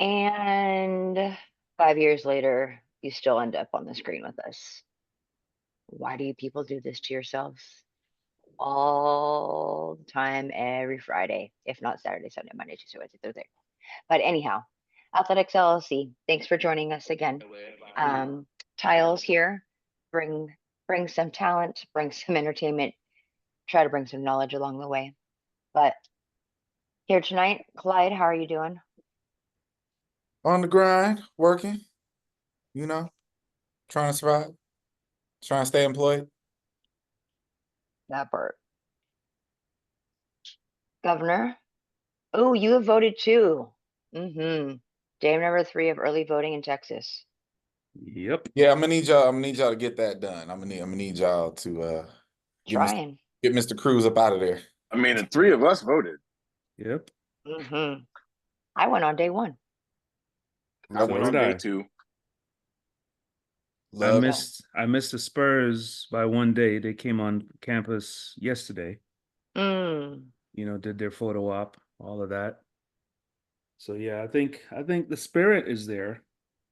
And 5 years later, you still end up on the screen with us. Why do you people do this to yourselves? All the time, every Friday, if not Saturday, Sunday, Monday, Tuesday, Wednesday, Thursday. But anyhow, Athletics LLC, thanks for joining us again. Tiles here, bring some talent, bring some entertainment, try to bring some knowledge along the way. But here tonight, Clyde, how are you doing? On the grind, working, you know, trying to survive, trying to stay employed. That part. Governor, oh, you have voted too. Mm-hmm. Day number 3 of early voting in Texas. Yep. Yeah, I'm gonna need y'all to get that done. I'm gonna need y'all to Trying. get Mr. Cruz up out of there. I mean, the 3 of us voted. Yep. Mm-hmm. I went on day 1. I went on day 2. I missed the Spurs by 1 day. They came on campus yesterday. Mm. You know, did their photo op, all of that. So yeah, I think the spirit is there.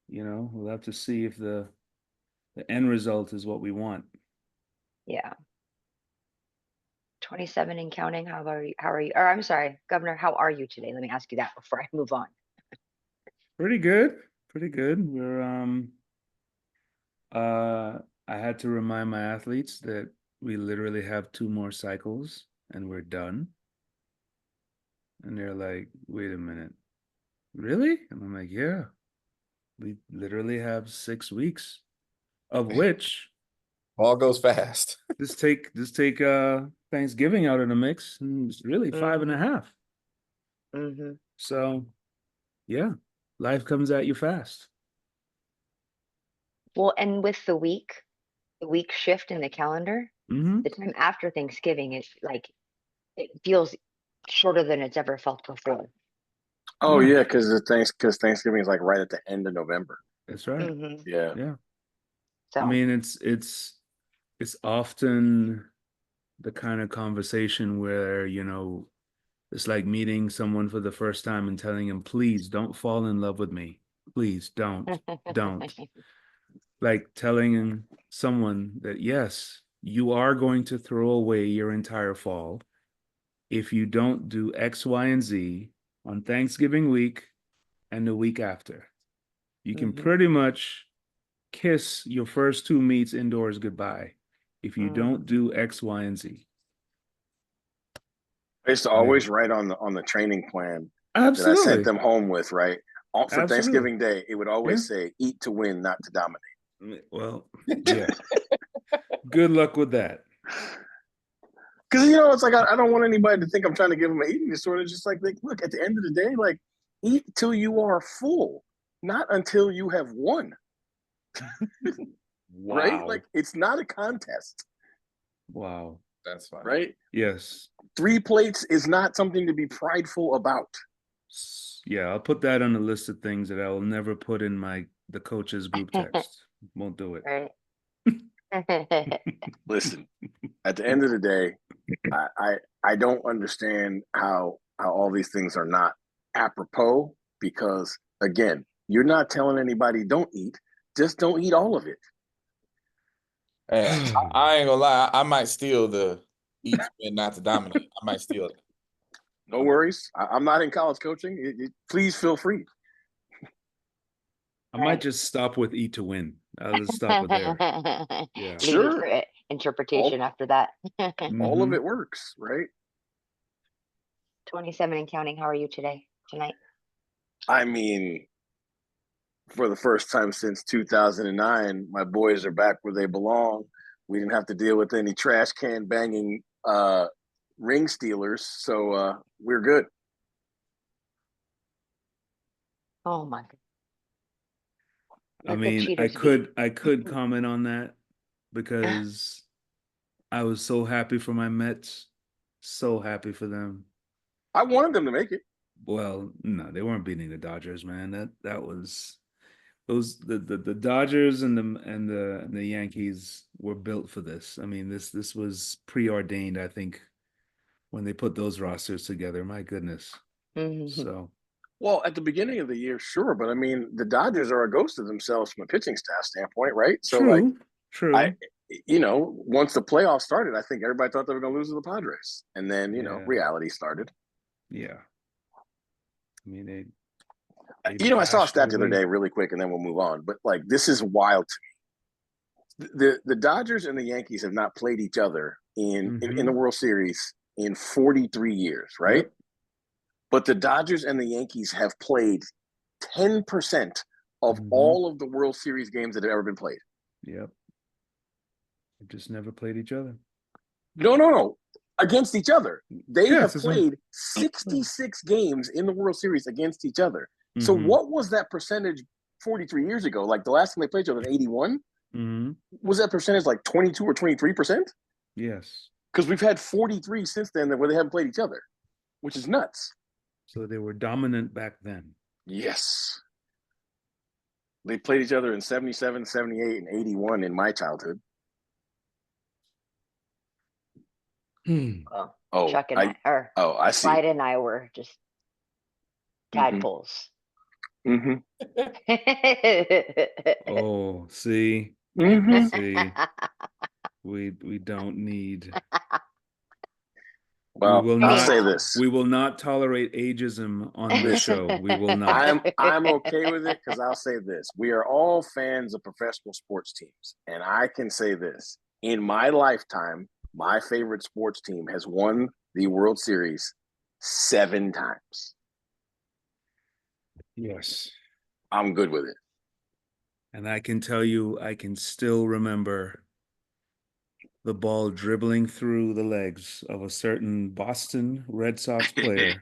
You know, we'll have to see if the end result is what we want. Yeah. 27 and counting. How are you? Or I'm sorry, Governor, how are you today? Let me ask you that before I move on. Pretty good. Pretty good. We're I had to remind my athletes that we literally have 2 more cycles and we're done. And they're like, wait a minute. Really? And I'm like, yeah. We literally have 6 weeks, of which all goes fast. Just take Thanksgiving out of the mix, and it's really 5.5. Mm-hmm. So, yeah, life comes at you fast. Well, and with the week shift in the calendar, Mm-hmm. the time after Thanksgiving is like it feels shorter than it's ever felt before. Oh yeah, because Thanksgiving is like right at the end of November. That's right. Mm-hmm. Yeah. Yeah. So I mean, it's often the kind of conversation where, you know, it's like meeting someone for the first time and telling him, please don't fall in love with me. Please don't. Like telling someone that, yes, you are going to throw away your entire fall if you don't do X, Y, and Z on Thanksgiving week and the week after. You can pretty much kiss your first 2 meets indoors goodbye if you don't do X, Y, and Z. I used to always write on the training plan that I sent them home with, right? For Thanksgiving Day, it would always say, eat to win, not to dominate. Well, yeah. Good luck with that. Because, you know, it's like, I don't want anybody to think I'm trying to give them an eating disorder. Just like, look, at the end of the day, like, eat till you are full, not until you have won. Wow. Right? Like, it's not a contest. Wow. That's fine. Right? Yes. 3 plates is not something to be prideful about. Yeah, I'll put that on the list of things that I will never put in the coaches group text. Won't do it. Right. Listen, at the end of the day, I don't understand how all these things are not apropos, because again, you're not telling anybody don't eat, just don't eat all of it. And I ain't gonna lie, I might steal the eat and not to dominate. I might steal it. No worries. I'm not in college coaching. Please feel free. I might just stop with eat to win. I'll just stop with there. Yeah. Sure. For interpretation after that. All of it works, right? 27 and counting. How are you tonight? I mean, for the first time since 2009, my boys are back where they belong. We didn't have to deal with any trash can banging ring stealers, so we're good. Oh my God. I mean, I could comment on that because I was so happy for my Mets. So happy for them. I wanted them to make it. Well, no, they weren't beating the Dodgers, man. That was the Dodgers and the Yankees were built for this. I mean, this was preordained, I think, when they put those rosters together. My goodness. So Well, at the beginning of the year, sure, but I mean, the Dodgers are a ghost of themselves from a pitching staff standpoint, right? So, like, True. once the playoffs started, I think everybody thought they were going to lose to the Padres, and then Yeah. reality started. Yeah. I mean, they I saw a bashed stat the other away. day, really quick, and then we'll move on. But like, this is wild to me. The Dodgers and the Yankees have not played each other in the World Series in 43 years, right? Yep. But the Dodgers and the Yankees have played 10% of Mhm. all of the World Series games that have ever been played. Yep. They've just never played each other. No. Against each other. They Yes, have that's right. played 66 games in the World Series against each other. So Mhm. what was that percentage 43 years ago? Like the last time they played each other in 81? Mhm. Was that percentage like 22 or 23%? Yes. Because we've had 43 since then where they haven't played each other, which is nuts. So they were dominant back then. Yes. They played each other in 77, 78, and 81 in my childhood. Well, Oh, Chuck and I see. Clyde and I were just tadpoles. Mm-hmm. Oh, see, Mm-hmm. see, we don't need. Well, we will I'll not say this. We will not tolerate ageism on this show. We will not. I'm okay with it because I'll say this. We are all fans of professional sports teams. And I can say this. In my lifetime, my favorite sports team has won the World Series 7 times. Yes. I'm good with it. And I can tell you, I can still remember the ball dribbling through the legs of a certain Boston Red Sox player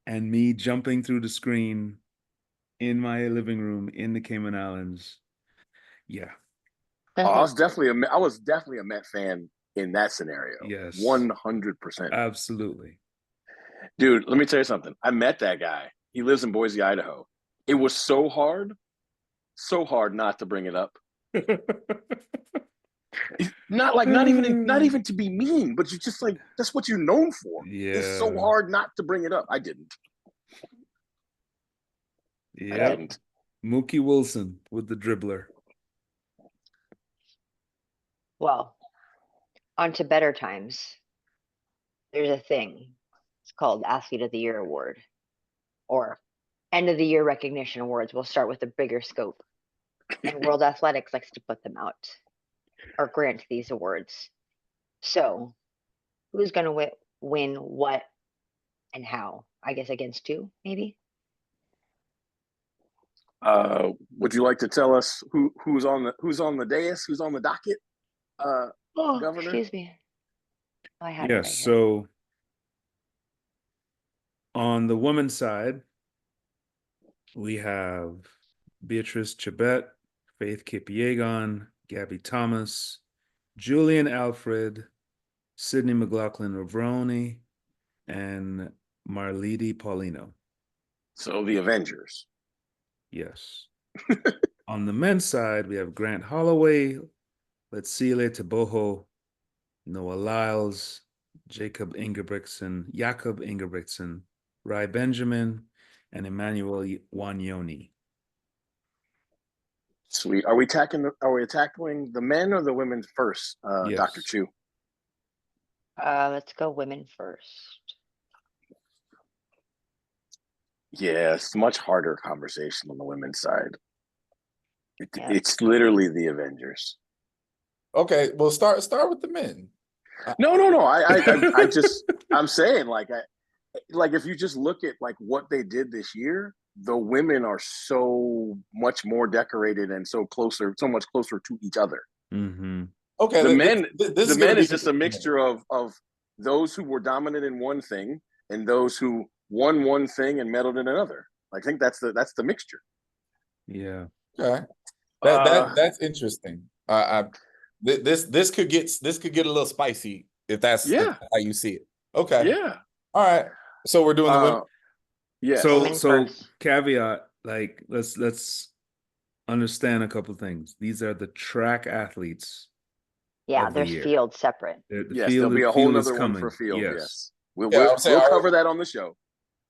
and me jumping through the screen in my living room in the Cayman Islands. Yeah. I was definitely a Met fan in that scenario. Yes. 100%. Absolutely. Dude, let me tell you something. I met that guy. He lives in Boise, Idaho. It was so hard not to bring it up. Not even to be mean, but you just like that's what you're known for. Yeah. It's so hard not to bring it up. I didn't. Yeah. I didn't. Mookie Wilson with the dribbler. Well, on to better times. There's a thing. It's called Athlete of the Year Award or End of the Year Recognition Awards. We'll start with a bigger scope. And World Athletics likes to put them out or grant these awards. So, who's going to win what and how? I guess against 2, maybe? Would you like to tell us who's on the dais, who's on the docket? Governor? Excuse me. Oh, I had it Yes. right here. So on the women's side, we have Beatrice Chibet, Faith Kipiegon, Gabby Thomas, Julian Alfred, Sydney McLaughlin-Ravroni, and Marlidi Paulino. So the Avengers. Yes. On the men's side, we have Grant Holloway, Letsile Teboho, Noah Lyles, Jacob Ingebrigtsen, Rai Benjamin, and Emmanuel Wanyoni. Sweet. Are we tackling the men or the women first, Yes. Dr. Chu? Let's go women first. Yeah, it's a much harder conversation on the women's side. Yeah. It's literally the Avengers. Okay, well, start with the men. No. I'm saying like if you just look at like what they did this year, the women are so much more decorated and so much closer to each other. Mm-hmm. Okay, The men is just a mixture of those who were dominant in one thing and those who won one thing and meddled in another. I think that's the mixture. Yeah. Okay, that's interesting. This could get a little spicy if that's how you see it. Okay. Yeah. All right. So we're doing the women. Yeah. Women So first. caveat, like let's understand a couple things. These are the track athletes. Yeah, of the there's year. field separate. Yes, there'll be a whole other one for field. Yes. We'll Yeah, I would say we'll our- cover that on the show.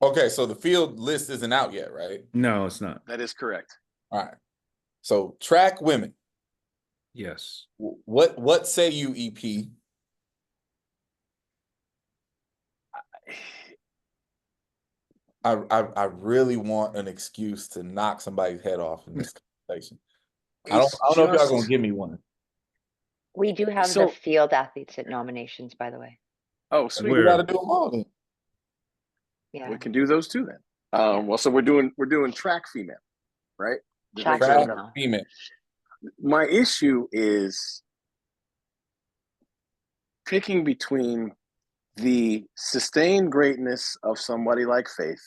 Okay, so the field list isn't out yet, right? No, it's not. That is correct. All right. So track women. Yes. What say you, EP? I really want an excuse to knock somebody's head off in this conversation. I don't know if y'all gonna give me one. We do have the field athletes at nominations, by the way. Oh, sweet. We gotta do them all then. Yeah. We can do those too then. Well, so we're doing track female, right? Track Track female. My issue is picking between the sustained greatness of somebody like Faith,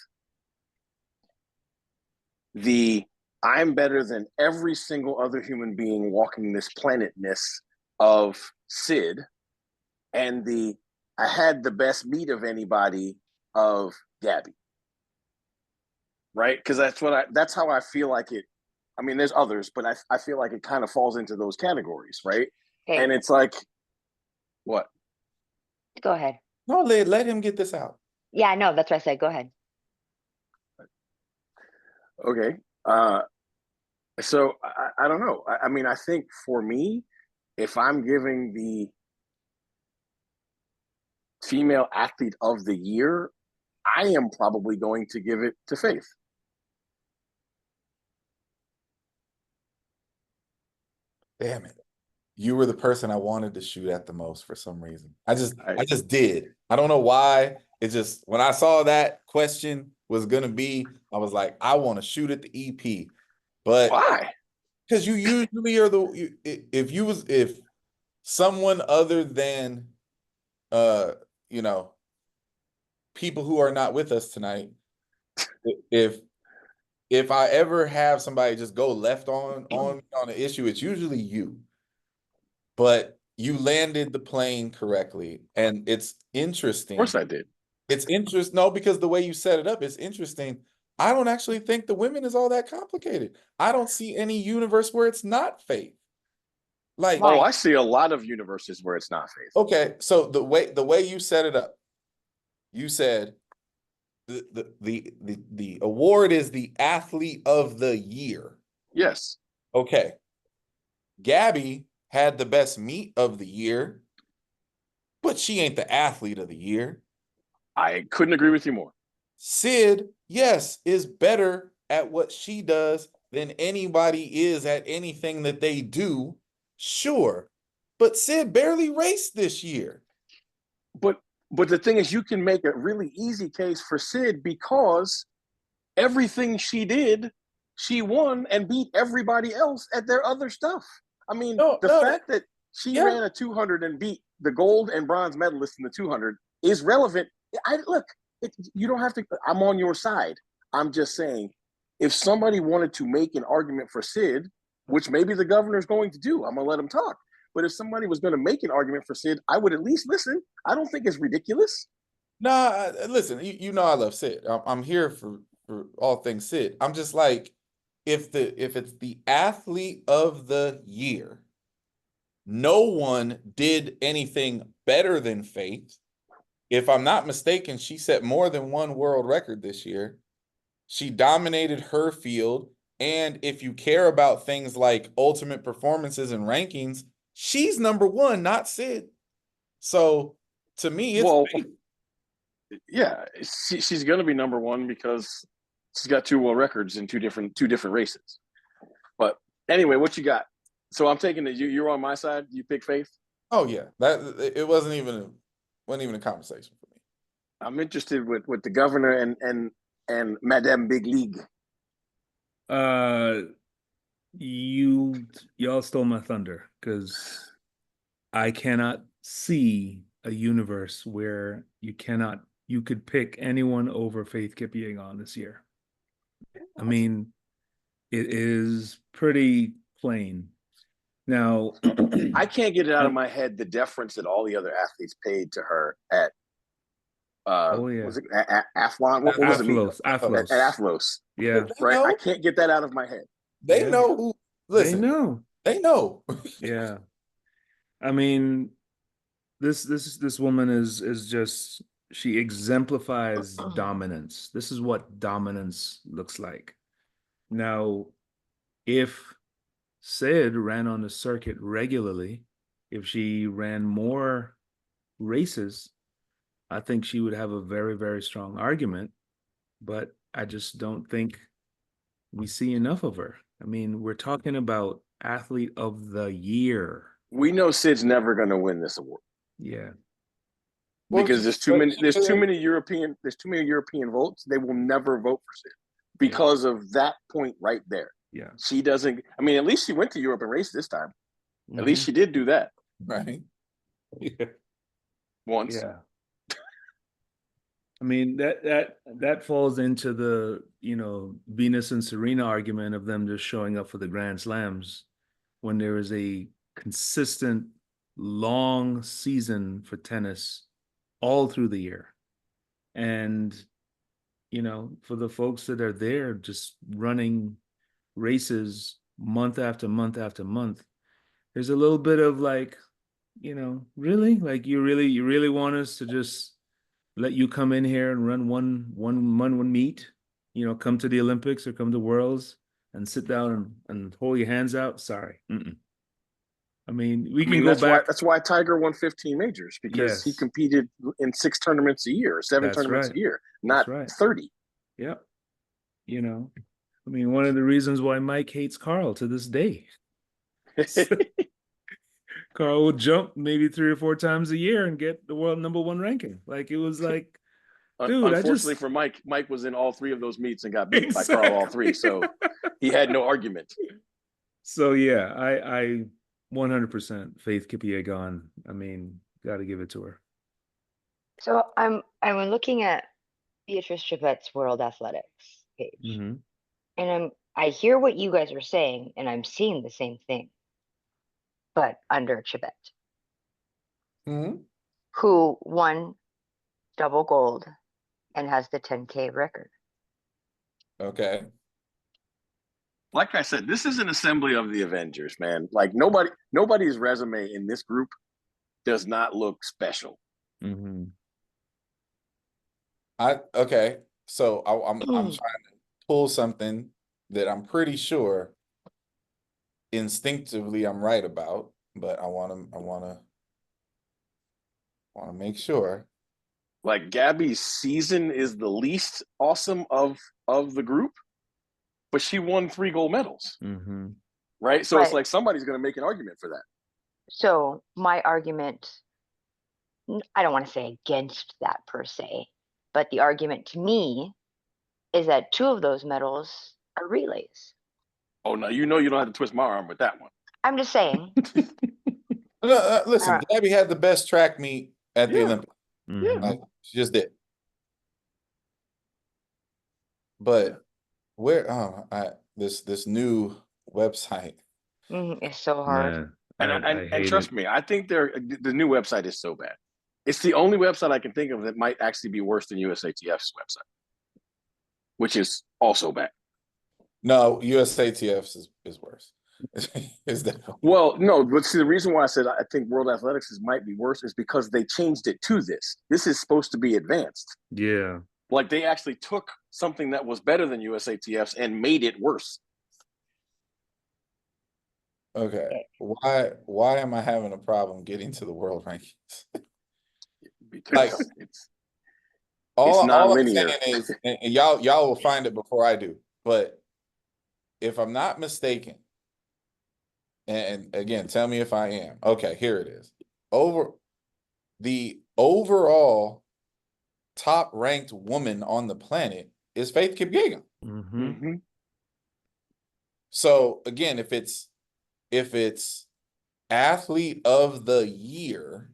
the I'm better than every single other human being walking this planetness of Sid, and the I had the best meat of anybody of Gabby. Right? Because that's how I feel like it. I mean, there's others, but I feel like it kind of falls into those categories, right? Okay. And it's like, what? Go ahead. No, let him get this out. Yeah, no, that's what I said. Go ahead. Okay. So I don't know. I mean, I think for me, if I'm giving the female athlete of the year, I am probably going to give it to Faith. Damn it. You were the person I wanted to shoot at the most for some reason. I just did. I don't know why. It just, when I saw that question was gonna be, I was like, I want to shoot at the EP. But why? Because you usually are if someone other than people who are not with us tonight, if I ever have somebody just go left on an issue, it's usually you. But you landed the plane correctly, and it's interesting. Of course I did. It's interesting. No, because the way you set it up is interesting. I don't actually think the women is all that complicated. I don't see any universe where it's not Faith. Like, Why? Oh, I see a lot of universes where it's not Faith. Okay, so the way you set it up, you said the award is the athlete of the year. Yes. Okay. Gabby had the best meet of the year, but she ain't the athlete of the year. I couldn't agree with you more. Sid, yes, is better at what she does than anybody is at anything that they do. Sure. But Sid barely raced this year. But the thing is, you can make a really easy case for Sid because everything she did, she won and beat everybody else at their other stuff. I mean, the fact that she ran a 200 and beat the gold and bronze medalist in the 200 is relevant. You don't have to. I'm on your side. I'm just saying, if somebody wanted to make an argument for Sid, which maybe the governor's going to do, I'm going to let him talk. But if somebody was going to make an argument for Sid, I would at least listen. I don't think it's ridiculous. Nah, listen, you know I love Sid. I'm here for all things Sid. I'm just like, if it's the athlete of the year, no one did anything better than Faith. If I'm not mistaken, she set more than one world record this year. She dominated her field. And if you care about things like ultimate performances and rankings, she's number one, not Sid. So to me, it's Faith. Yeah, she's going to be number one because she's got two world records in two different races. But anyway, what you got? So I'm taking it. You're on my side. You pick Faith. Oh yeah, that it wasn't even a conversation for me. I'm interested with the governor and Madame Big League. Y'all stole my thunder because I cannot see a universe where you could pick anyone over Faith Kipyegon this year. I mean, it is pretty plain. Now, I can't get it out of my head the deference that all the other athletes paid to her at was it Athlon? What was it? Athlos. At Athlos. Yeah. Right. I can't get that out of my head. They know who. Listen, they know. Yeah. I mean, this woman is just she exemplifies dominance. This is what dominance looks like. Now, if Sid ran on the circuit regularly, if she ran more races, I think she would have a very, very strong argument, but I just don't think we see enough of her. I mean, we're talking about athlete of the year. We know Sid's never going to win this award. Yeah. Well, Because there's too many European votes. They will never vote for Sid because of that point right there. Yeah. She doesn't. I mean, at least she went to Europe and raced this time. At least she did do that. Right. Yeah. Once. Yeah. I mean, that falls into the, Venus and Serena argument of them just showing up for the Grand Slams when there is a consistent long season for tennis all through the year. And, for the folks that are there just running races month after month after month, there's a little bit of like, really? Like you really want us to just let you come in here and run one meet, come to the Olympics or come to Worlds and sit down and hold your hands out? Sorry. Mm-mm. I mean, we can go back. That's why Tiger won 15 majors, because he competed in 6 tournaments a year, 7 tournaments a year, not 30. Yep. I mean, one of the reasons why Mike hates Carl to this day. Carl would jump maybe 3 or 4 times a year and get the world #1 ranking. Like, it was like, dude, unfortunately for Mike was in all 3 of those meets and got beat by Carl all 3. So he had no argument. So yeah, I 100% Faith Kipyegon. I mean, got to give it to her. So I'm looking at Beatrice Chibet's World Athletics page, and I hear what you guys are saying, and I'm seeing the same thing, but under Chibet, who won double gold and has the 10K record. Okay. Like I said, this is an assembly of the Avengers, man. Like nobody's resume in this group does not look special. Okay. So I'm trying to pull something that I'm pretty sure instinctively I'm right about, but I want to make sure. Like Gabby's season is the least awesome of the group, but she won 3 gold medals. Right? So it's like somebody's going to make an argument for that. So my argument, I don't want to say against that per se, but the argument to me is that 2 of those medals are relays. Oh, no, you don't have to twist my arm with that one. I'm just saying. Listen, Gabby had the best track meet at the Olympics. Like, she just did. But where this new website It's so hard. And trust me, I think the new website is so bad. It's the only website I can think of that might actually be worse than USATF's website, which is also bad. No, USATF's is worse. Is that well? No, but see, the reason why I said I think World Athletics might be worse is because they changed it to this. This is supposed to be advanced. Yeah, like they actually took something that was better than USATF's and made it worse. Okay, why am I having a problem getting to the world rankings? Because like, it's all I'm linear. saying is, and y'all will find it before I do, but if I'm not mistaken, and again, tell me if I am. Okay, here it is. The overall top ranked woman on the planet is Faith Kipyegon. So again, if it's athlete of the year,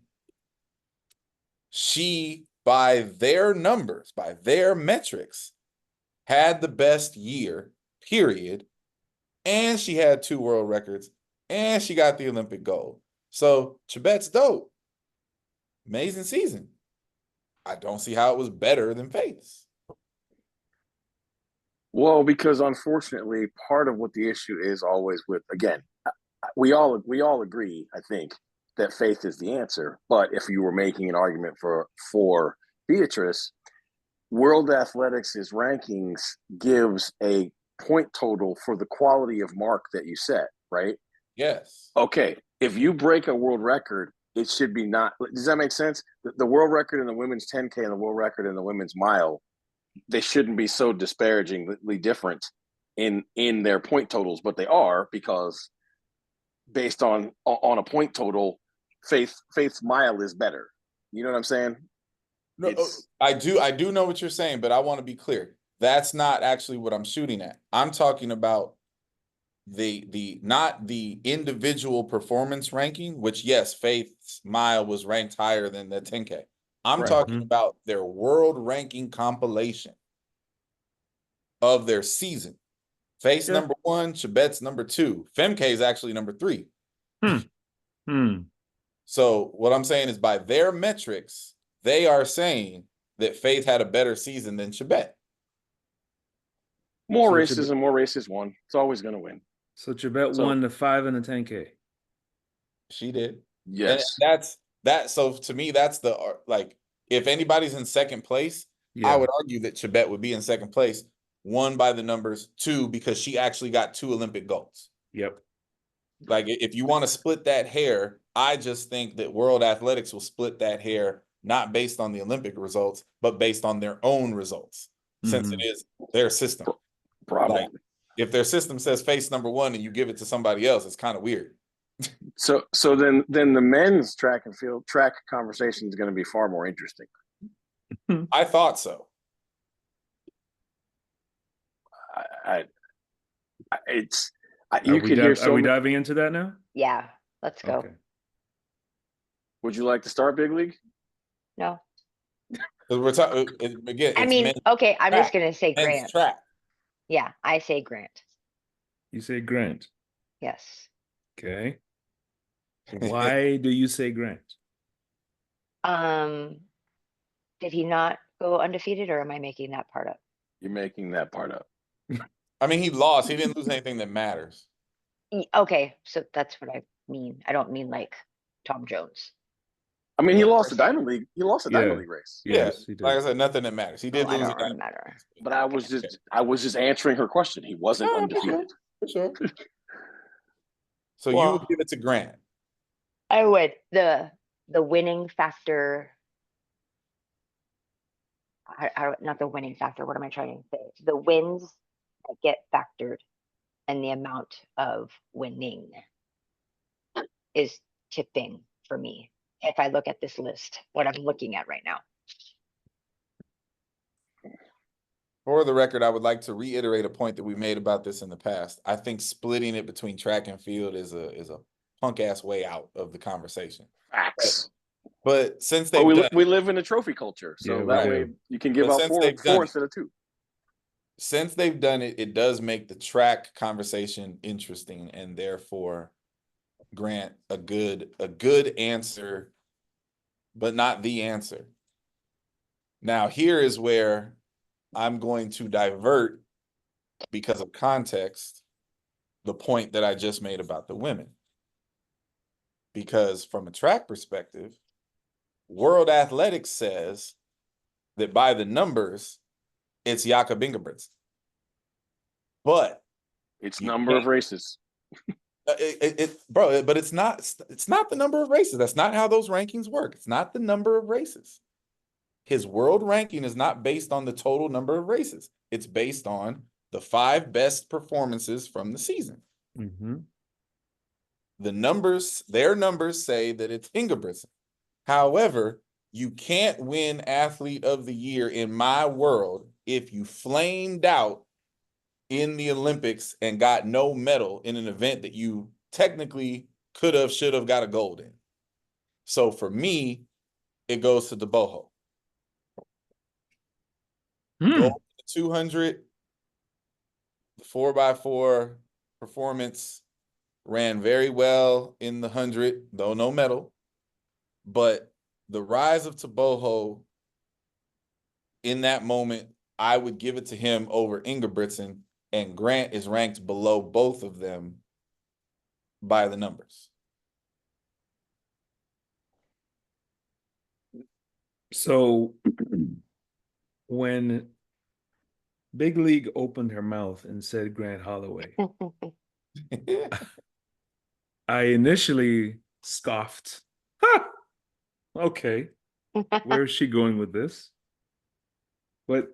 she, by their numbers, by their metrics, had the best year, period. And she had 2 world records, and she got the Olympic gold. So Chibet's dope. Amazing season. I don't see how it was better than Faith's. Well, because unfortunately, part of what the issue is always with, again, we all agree, I think, that Faith is the answer. But if you were making an argument for Beatrice, World Athletics' rankings gives a point total for the quality of mark that you set, right? Yes. Okay, if you break a world record, it should be not. Does that make sense? The world record in the women's 10K and the world record in the women's mile, they shouldn't be so disparagingly different in their point totals, but they are, because based on a point total, Faith's mile is better. You know what I'm saying? No, I do know what you're saying, but I want to be clear. That's not actually what I'm shooting at. I'm talking about the not the individual performance ranking, which yes, Faith's mile was ranked higher than the 10K. I'm Right. talking about their world ranking compilation of their season. Faith's number 1, Chebet's number 2. Femke is actually number 3. So what I'm saying is, by their metrics, they are saying that Faith had a better season than Chebet. More races and more races won. It's always going to win. So Chebet won the 5 and the 10K. She did. Yes. And that. So to me, that's the, like, if anybody's in second place, I would argue that Chebet would be in second place. 1, by the numbers. 2, because she actually got 2 Olympic golds. Yep. Like, if you want to split that hair, I just think that World Athletics will split that hair not based on the Olympic results, but based on their own results, since it is their system. Probably. Like, if their system says Face number 1 and you give it to somebody else, it's kind of weird. So then the men's track and field track conversation is going to be far more interesting. I thought so. You could hear. Are we diving into that now? Yeah, let's go. Okay. Would you like to start, Big League? No. Because we're talking again. I mean, okay, I'm just gonna say Grant. Track. Yeah, I say Grant. You say Grant. Yes. Okay. Why do you say Grant? Did he not go undefeated, or am I making that part up? You're making that part up. I mean, he lost. He didn't lose anything that matters. Okay, so that's what I mean. I don't mean like Tom Jones. I mean, he lost the Diamond League. He lost the Diamond League race. Yes, he did. Like I said, nothing that matters. He did lose. I don't matter. But I was just answering her question. He wasn't undefeated. For sure. So you would give it to Grant. I would. The winning factor. Not the winning factor. What am I trying to say? The wins that get factored and the amount of winning is tipping for me. If I look at this list, what I'm looking at right now. For the record, I would like to reiterate a point that we made about this in the past. I think splitting it between track and field is a punk ass way out of the conversation. Facts. But since we live in a trophy culture, so way you can give out four instead of 2. Since they've done it, it does make the track conversation interesting, and therefore Grant a good answer, but not the answer. Now, here is where I'm going to divert, because of context, the point that I just made about the women. Because from a track perspective, World Athletics says that by the numbers, it's Jakob Ingebrigtsen. But it's number of races. But it's not the number of races. That's not how those rankings work. It's not the number of races. His world ranking is not based on the total number of races. It's based on the 5 best performances from the season. The numbers, their numbers say that it's Ingebrigtsen. However, you can't win Athlete of the Year in my world if you flamed out in the Olympics and got no medal in an event that you technically should have got a gold in. So for me, it goes to the Boho. Gold 200, the 4x4 performance ran very well in the 100, though no medal. But the rise of Taboho in that moment, I would give it to him over Ingebrigtsen, and Grant is ranked below both of them by the numbers. So when Big League opened her mouth and said Grant Holloway, I initially scoffed. Ha! Okay, where is she going with this? But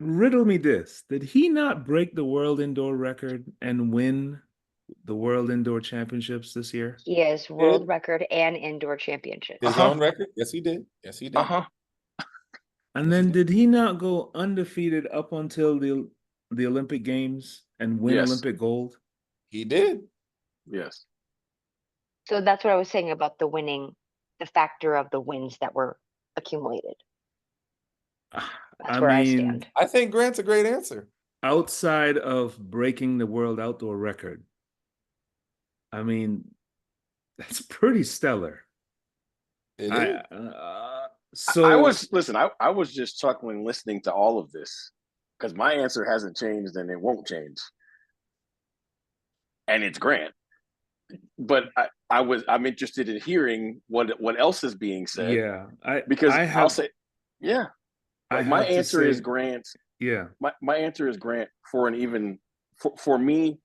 riddle me this. Did he not break the world indoor record and win the world indoor championships this year? He is world record and indoor championship. His own record? Yes, he did. Yes, he did. And then did he not go undefeated up until the Olympic Games and win Yes. Olympic gold? He did. Yes. So that's what I was saying about the winning, the factor of the wins that were accumulated. That's where I stand. I think Grant's a great answer. Outside of breaking the world outdoor record, I mean, that's pretty stellar. It is. So I was just chuckling listening to all of this because my answer hasn't changed and it won't change. And it's Grant. But I'm interested in hearing what else is being said. Yeah. I'll say, yeah. Like my answer is Grant. Yeah. My answer is Grant for an even for me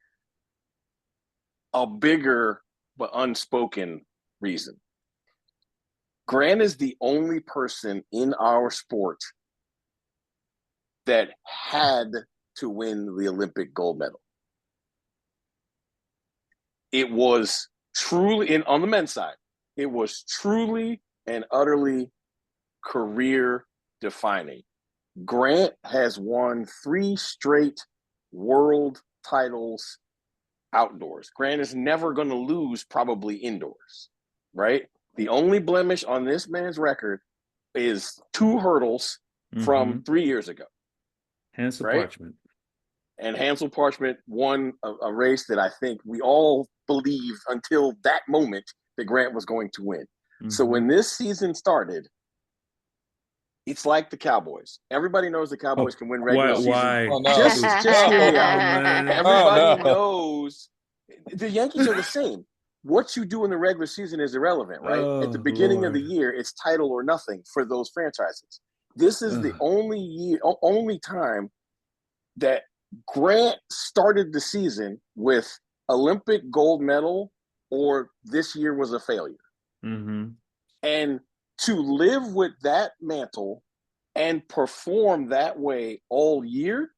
a bigger but unspoken reason. Grant is the only person in our sport that had to win the Olympic gold medal. It was truly, on the men's side, it was truly and utterly career defining. Grant has won 3 straight world titles outdoors. Grant is never going to lose probably indoors, right? The only blemish on this man's record is 2 hurdles from 3 years ago. Hansel right? Parchment. And Hansel Parchment won a race that I think we all believed until that moment that Grant was going to win. So when this season started, it's like the Cowboys. Everybody knows the Cowboys can win regular season. Why? Oh, no. Just hear me out. man. Everybody knows the Yankees are the same. What you do in the regular season is irrelevant, right? At the beginning of the year, it's title or nothing for those franchises. This is the only time that Grant started the season with Olympic gold medal or this year was a failure. And to live with that mantle and perform that way all year,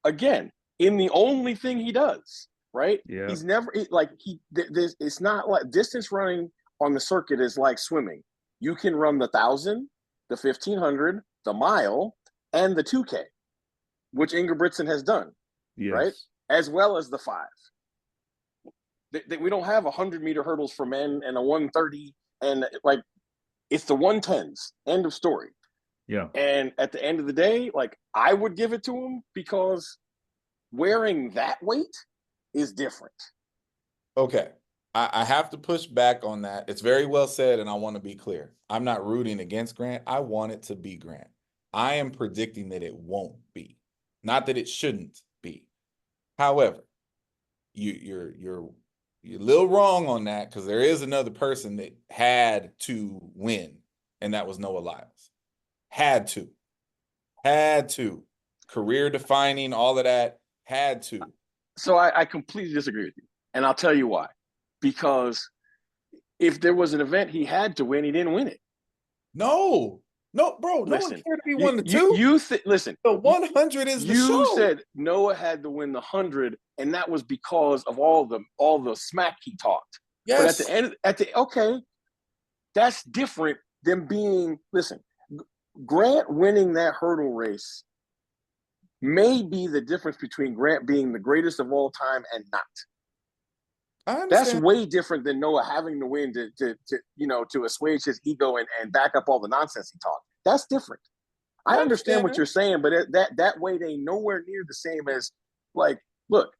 again, in the only thing he does, right? Yeah. He's never it's not like distance running on the circuit is like swimming. You can run the 1,000, the 1,500, the mile, and the 2K, which Ingebrigtsen has done, right? As well as the 5. We don't have 100-meter hurdles for men and a 130, and like it's the 110s. End of story. Yeah. And at the end of the day, like I would give it to him because wearing that weight is different. Okay. I have to push back on that. It's very well said, and I want to be clear. I'm not rooting against Grant. I want it to be Grant. I am predicting that it won't be. Not that it shouldn't be. However, you're a little wrong on that because there is another person that had to win, and that was Noah Lyles. Had to. Career defining, all of that, had to. So I completely disagree with you, and I'll tell you why. Because if there was an event he had to win, he didn't win it. No, bro. No one cared if he won the 2. Listen. The 100 is the show. You said Noah had to win the 100, and that was because of all the smack he talked. Yes. But okay, that's different than being. Listen, Grant winning that hurdle race may be the difference between Grant being the greatest of all time and not. That's way different than Noah having to win to assuage his ego and back up all the nonsense he talked. That's different. I understand what you're saying, but that weight ain't nowhere near the same as like, look,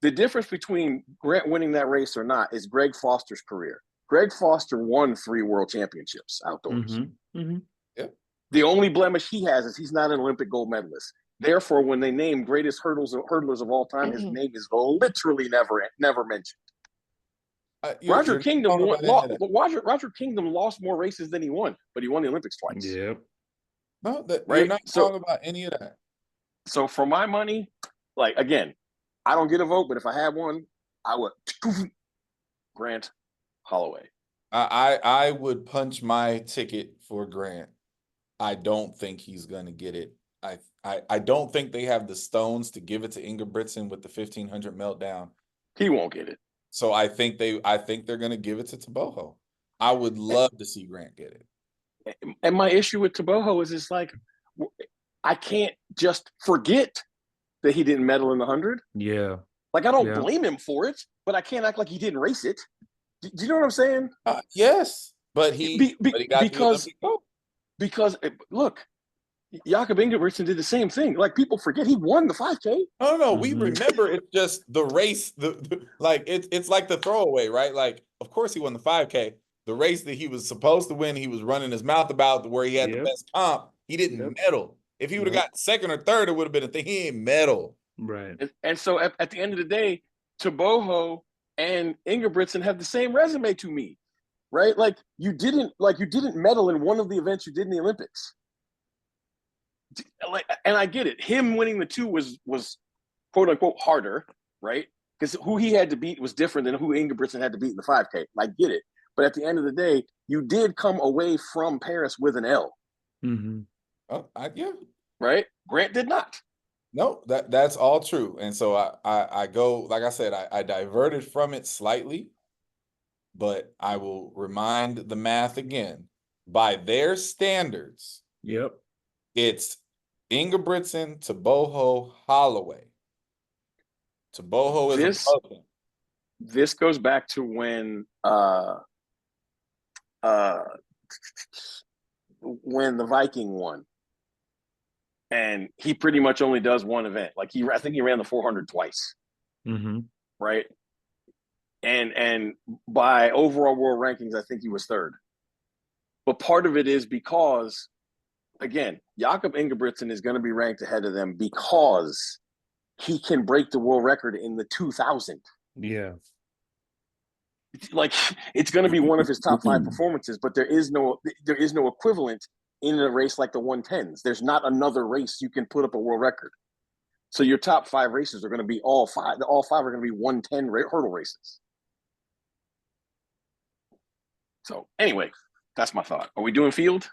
the difference between Grant winning that race or not is Greg Foster's career. Greg Foster won 3 world championships outdoors. Yep. The only blemish he has is he's not an Olympic gold medalist. Therefore, when they name greatest hurdlers of all time, his name is literally never mentioned. Roger you're not Kingdom talking won. about any of that. Roger Kingdom lost more races than he won, but he won the Olympics twice. Yep. No, that you're Right? not So- talking about any of that. So for my money, like again, I don't get a vote, but if I had one, I would Grant Holloway. I would punch my ticket for Grant. I don't think he's gonna get it. I don't think they have the stones to give it to Ingebrigtsen with the 1500 meltdown. He won't get it. So I think they're gonna give it to Taboho. I would love to see Grant get it. And my issue with Taboho is it's like I can't just forget that he didn't medal in the 100. Yeah. Like I don't Yeah. blame him for it, but I can't act like he didn't race it. Do you know what I'm saying? Yes, but he got because the Olympic gold. because look, Jakob Ingebrigtsen did the same thing. Like people forget he won the 5K. No, we Mhm. remember it's just the race. Like it's like the throwaway, right? Like, of course he won the 5K. The race that he was supposed to win, he was running his mouth about where he had the Yep. best comp. He didn't Yep. medal. If he would have Nope. got second or third, it would have been a thing. He ain't medal. Right. And so at the end of the day, Taboho and Ingebrigtsen have the same resume to me, right? Like you didn't medal in one of the events you did in the Olympics. Like, and I get it. Him winning the 2 was quote unquote harder, right? Because who he had to beat was different than who Ingebrigtsen had to beat in the 5K. I get it. But at the end of the day, you did come away from Paris with an L, Mm-hmm. Oh, yeah. right? Grant did not. No, that's all true. And so I go, like I said, I diverted from it slightly, but I will remind the math again. By their standards, Yep. it's Ingebrigtsen, Taboho, Holloway. Taboho is above them. This goes back to when the Viking won. And he pretty much only does one event. Like I think he ran the 400 twice, Mm-hmm. right? And by overall world rankings, I think he was third. But part of it is because, again, Jakob Ingebrigtsen is going to be ranked ahead of them because he can break the world record in the 2000. Yeah. Like it's going to be one of his top 5 performances, but there is no equivalent in a race like the 110s. There's not another race you can put up a world record. So your top 5 races are going to be all 5. All 5 are going to be 110 hurdle races. So anyway, that's my thought. Are we doing field?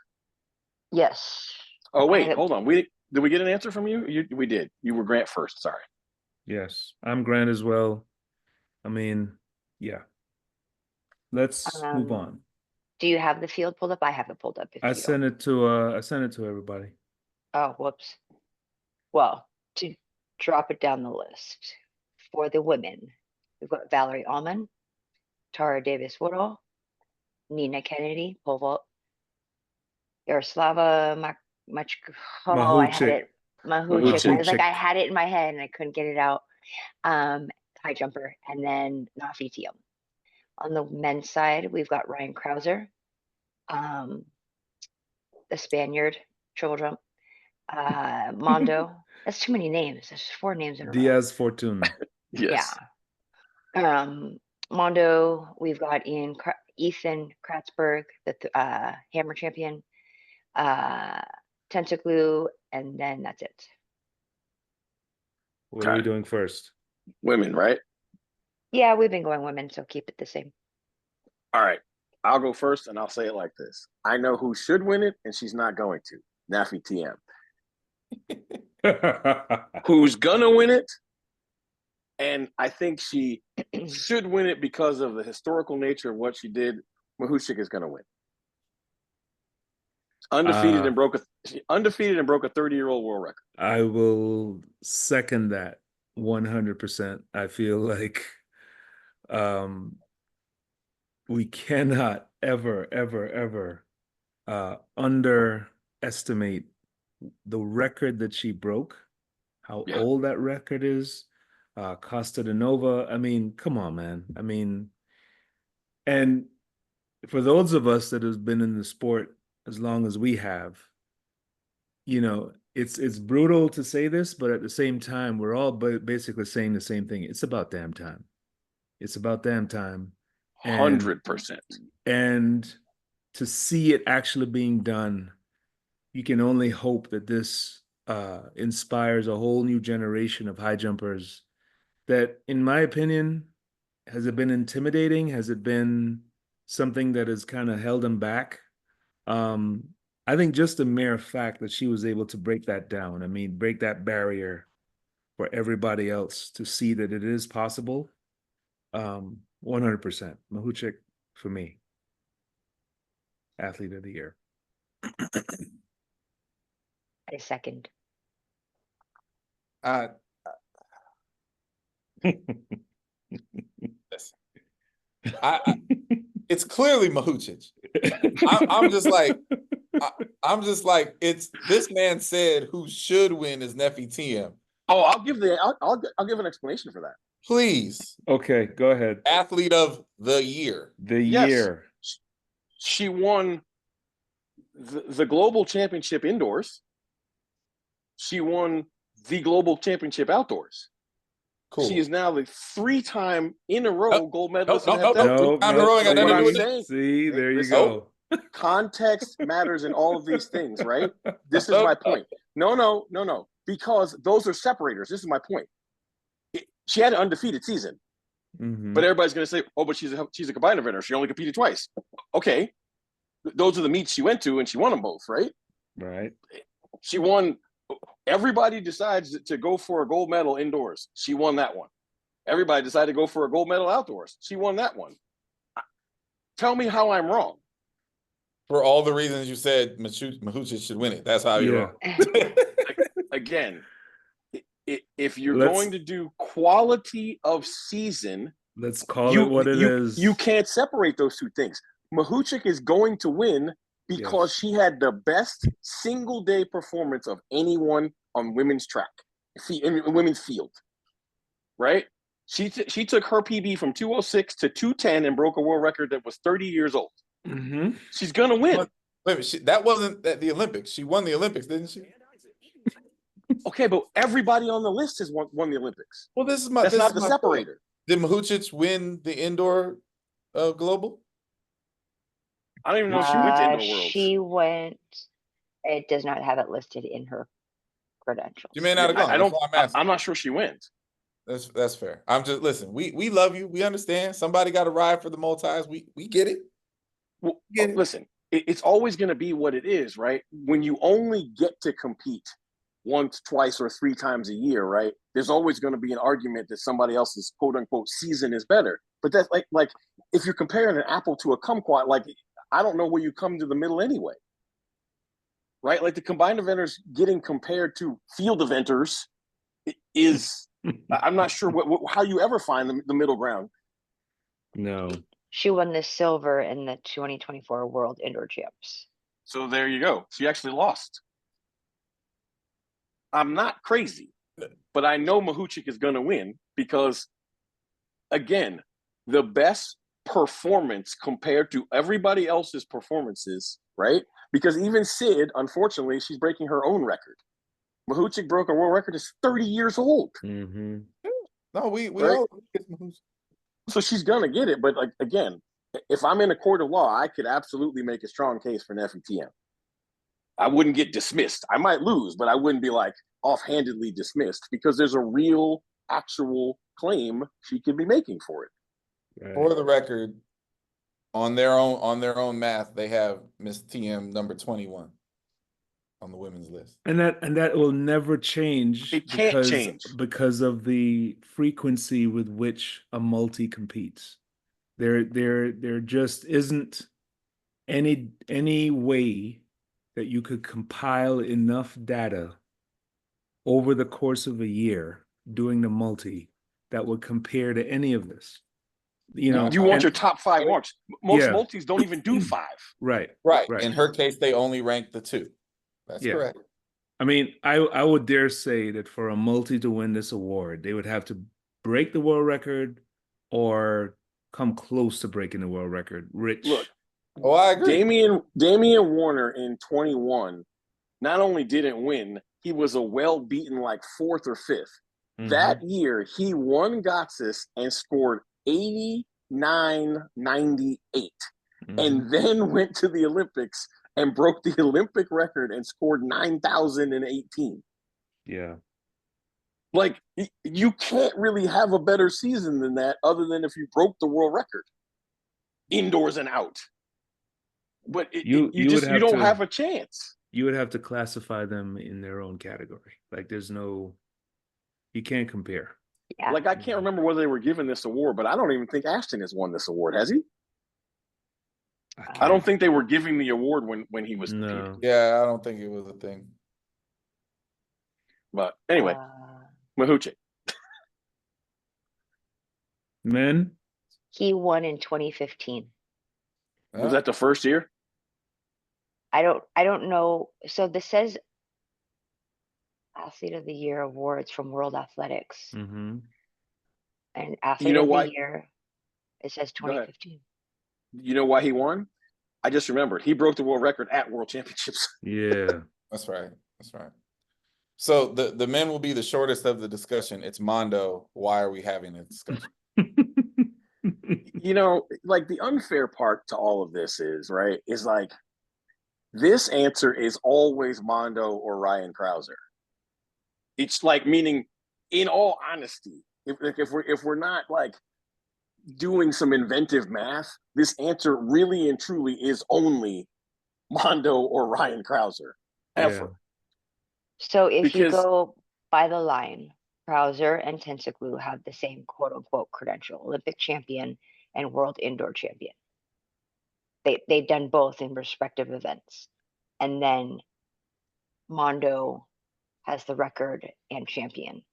Yes. Oh wait, hold on. Did we get an answer from you? We did. You were Grant first. Sorry. Yes. I'm Grant as well. I mean, yeah. Let's move on. Do you have the field pulled up? I have it pulled up. If I you sent it to everybody. Oh, whoops. Well, to drop it down the list for the women, we've got Valerie Allman, Tara Davis Woodall, Nina Kennedy, pole vault, Yaroslava I had it. Mahuchik. I was like, I had it in my head and I couldn't get it out. High jumper, and then Nafi Thiam. On the men's side, we've got Ryan Krauser, the Spaniard, triple jump, Mondo. That's too many names. There's 4 names in a row. Diaz Fortune. Yes. Yeah. Mondo, we've got Ethan Kratzberg, the hammer champion, Tentaclu, and then that's it. What are we doing first? Women, right? Yeah, we've been going women, so keep it the same. All right. I'll go first and I'll say it like this. I know who should win it and she's not going to. Nafi TM. Who's gonna win it? And I think she should win it because of the historical nature of what she did. Mahuchik is gonna win. Undefeated and broke a 30-year-old world record. I will second that 100%. I feel like we cannot ever underestimate the record that she broke, how old that record is. Costa de Nova. I mean, come on, man. I mean, and for those of us that have been in the sport as long as we have, you know, it's brutal to say this, but at the same time, we're all basically saying the same thing. It's about damn time. It's about damn time And 100%. And to see it actually being done, you can only hope that this inspires a whole new generation of high jumpers that, in my opinion, has it been intimidating? Has it been something that has kind of held them back? I think just the mere fact that she was able to break that down, I mean, break that barrier for everybody else to see that it is possible. 100%. Mahuchik for me. Athlete of the year. I second. I it's clearly Mahuchich. I'm just like, I'm just like, it's this man said who should win is Nefi TM. Oh, I'll give an explanation for that. Please. Okay, go ahead. Athlete of the year. The Yes. year. She won the global championship indoors. She won the global championship outdoors. Cool. She is now the 3-time in a row gold medalist. No. So what I'm saying, see, there you listen, go. context matters in all of these things, right? This is my point. No. Because those are separators. This is my point. She had an undefeated season. Mhm. But everybody's going to say, oh, but she's a combined eventer. She only competed twice. Okay. Those are the meets she went to, and she won them both, right? Right. She won. Everybody decides to go for a gold medal indoors. She won that one. Everybody decided to go for a gold medal outdoors. She won that one. Tell me how I'm wrong. For all the reasons you said, Mahuchich should win it. That's how you're wrong. Again, if you're going to do quality of season, let's call it what it is. You can't separate those two things. Mahuchik is going to win because she had the best single day performance of anyone on women's track, in women's field, right? She took her PB from 206 to 210 and broke a world record that was 30 years old. Mm-hmm. She's going to win. Wait a minute, that wasn't at the Olympics. She won the Olympics, didn't she? Okay, but everybody on the list has won the Olympics. Well, that's not the separator. Did Mahuchich win the indoor global? I don't even know if she went to indoor worlds. She went. It does not have it listed in her credentials. You may not have gone. I'm not sure she went. That's fair. I'm just listen. We love you. We understand. Somebody got to ride for the multis. We get it. Well, listen, it's always going to be what it is, right? When you only get to compete once, twice, or 3 times a year, right? There's always going to be an argument that somebody else's quote unquote season is better. But that's like if you're comparing an apple to a kumquat, like I don't know where you come to the middle anyway, right? Like the combined eventers getting compared to field eventers is I'm not sure how you ever find the middle ground. No. She won the silver in the 2024 World Indoor Champs. So there you go. She actually lost. I'm not crazy, but I know Mahuchik is going to win because, again, the best performance compared to everybody else's performances, right? Because even Sid, unfortunately, she's breaking her own record. Mahuchik broke a world record is 30 years old. Mm-hmm. No, we right? all. So she's gonna get it, but like again, if I'm in a court of law, I could absolutely make a strong case for Nefi TM. I wouldn't get dismissed. I might lose, but I wouldn't be like offhandedly dismissed because there's a real, actual claim she could be making for it. Right. For the record, on their own math, they have Miss TM number 21 on the women's list. And that will never change. It can't change because of the frequency with which a multi competes. There just isn't any way that you could compile enough data over the course of a year doing the multi that would compare to any of this. You know, you want your top 5 marks. Most multis don't even do 5. Right. In her case, they only rank the 2. That's correct. I mean, I would dare say that for a multi to win this award, they would have to break the world record or come close to breaking the world record. Rich. Look, I agree. Damian Warner in 21 not only didn't win, he was a well-beaten like 4th or 5th. Mm-hmm. That year, he won Gotsis and scored 80 29.98 Mhm. and then went to the Olympics and broke the Olympic record and scored 9,018. Yeah. Like, you can't really have a better season than that, other than if you broke the world record, indoors and out. But You would you have don't to have a chance. you would have to classify them in their own category. Like there's no, you can't compare. Yeah. Like, I can't remember whether they were given this award, but I don't even think Ashton has won this award, has he? I don't think they were giving the award when he was competing. No. Yeah, I don't think it was a thing. But anyway, Uh, Mahuche. Men, he won in 2015. Was that the first year? I don't know. So this says Athlete of the Year awards from World Athletics, mm-hmm. and Athlete know of why? the Year, it says Go ahead. 2015. You know why he won? I just remembered. He broke the world record at World Championships. Yeah. That's right. That's right. So the men will be the shortest of the discussion. It's Mondo. Why are we having a discussion? You know, like, the unfair part to all of this is, right, is like, this answer is always Mondo or Ryan Krauser. It's like, meaning, in all honesty, if we're not like doing some inventive math, this answer really and truly is only Mondo or Ryan Krauser ever. Yeah. So if you Because- go by the line, Krauser and Tensoglu have the same quote unquote credential, Olympic champion and world indoor champion. They've done both in respective events. And then Mondo has the record and champion.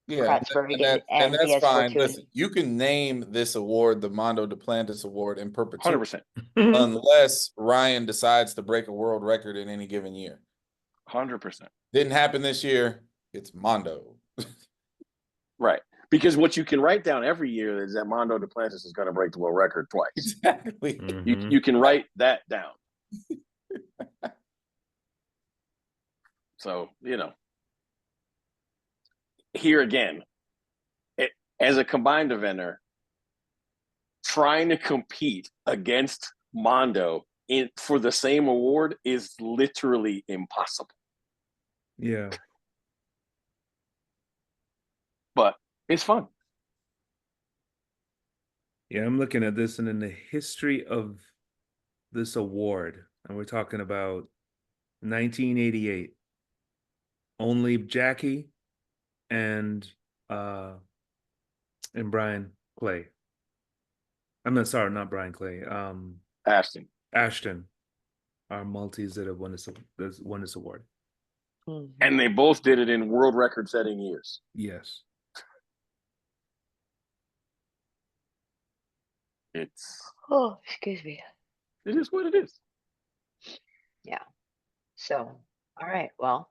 Yeah, Kratzberg and that's Diaz fine. Fortune. Listen, you can name this award the Mondo Duplantis Award in perpetuity 100%. unless Ryan decides to break a world record in any given year. 100%. Didn't happen this year. It's Mondo. Right. Because what you can write down every year is that Mondo Duplantis is going to break the world record twice. Exactly. Mhm. You can write that down. So, you know, here again, as a combined eventer, trying to compete against Mondo for the same award is literally impossible. Yeah. But it's fun. Yeah, I'm looking at this, and in the history of this award, and we're talking about 1988, only Jackie and Brian Clay. I'm not sorry, not Brian Clay. Ashton are multis that have won this award. Mhm. And they both did it in world record setting years. Yes. Oh, excuse me. It is what it is. So, all right, well,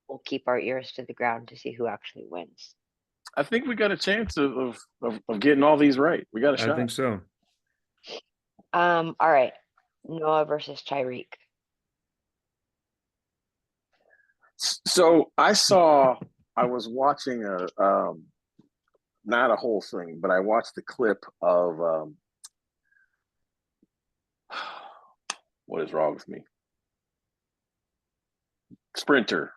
we'll keep our ears to the ground to see who actually wins. I think we got a chance of getting all these right. We got a shot. I think so. All right, Noah versus Tyreek. So I was watching not a whole thing, but I watched the clip of what is wrong with me? Sprinter,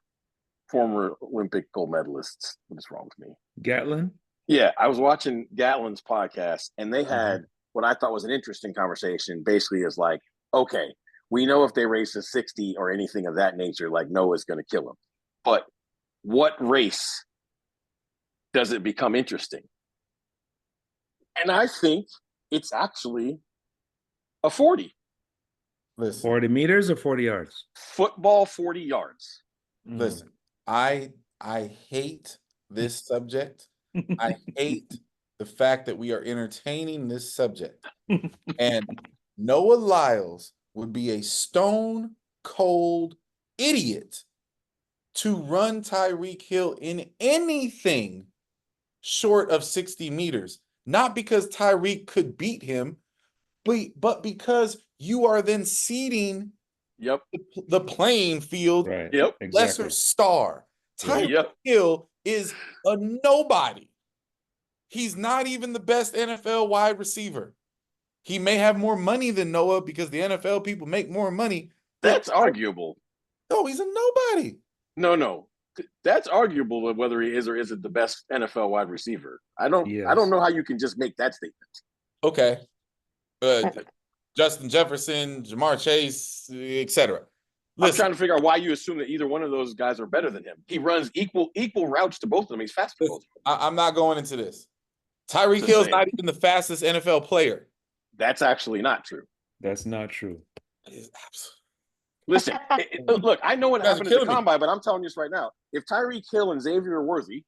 former Olympic gold medalists. What is wrong with me? Gatlin? Yeah, I was watching Gatlin's podcast, and they had what I thought was an interesting conversation. Basically, is like, okay, we know if they race a 60 or anything of that nature, like, Noah's going to kill him. But what race does it become interesting? And I think it's actually a 40. Listen, 40 meters or 40 yards? Football 40 yards. listen. I hate this subject. I hate the fact that we are entertaining this subject. And Noah Lyles would be a stone cold idiot to run Tyreek Hill in anything short of 60 meters. Not because Tyreek could beat him, but because you are then seeding Yep. the playing field. Right. Yep. Exactly. Lesser star. Tyreek Yep. Hill is a nobody. He's not even the best NFL wide receiver. He may have more money than Noah because the NFL people make more money. That's arguable. No, he's a nobody. No. That's arguable whether he is or isn't the best NFL wide receiver. I don't know how you can just make that statement. Okay. Justin Jefferson, Jamar Chase, etc. I'm trying to figure out why you assume that either one of those guys are better than him. He runs equal routes to both of them. He's faster than both of them. I'm not going into this. Tyreek Hill's not even the fastest NFL player. That's actually not true. That's not true. It is absolutely. Listen, look, I know what happened at the combine, but I'm telling you this right now. If Tyreek Hill and Xavier Worthy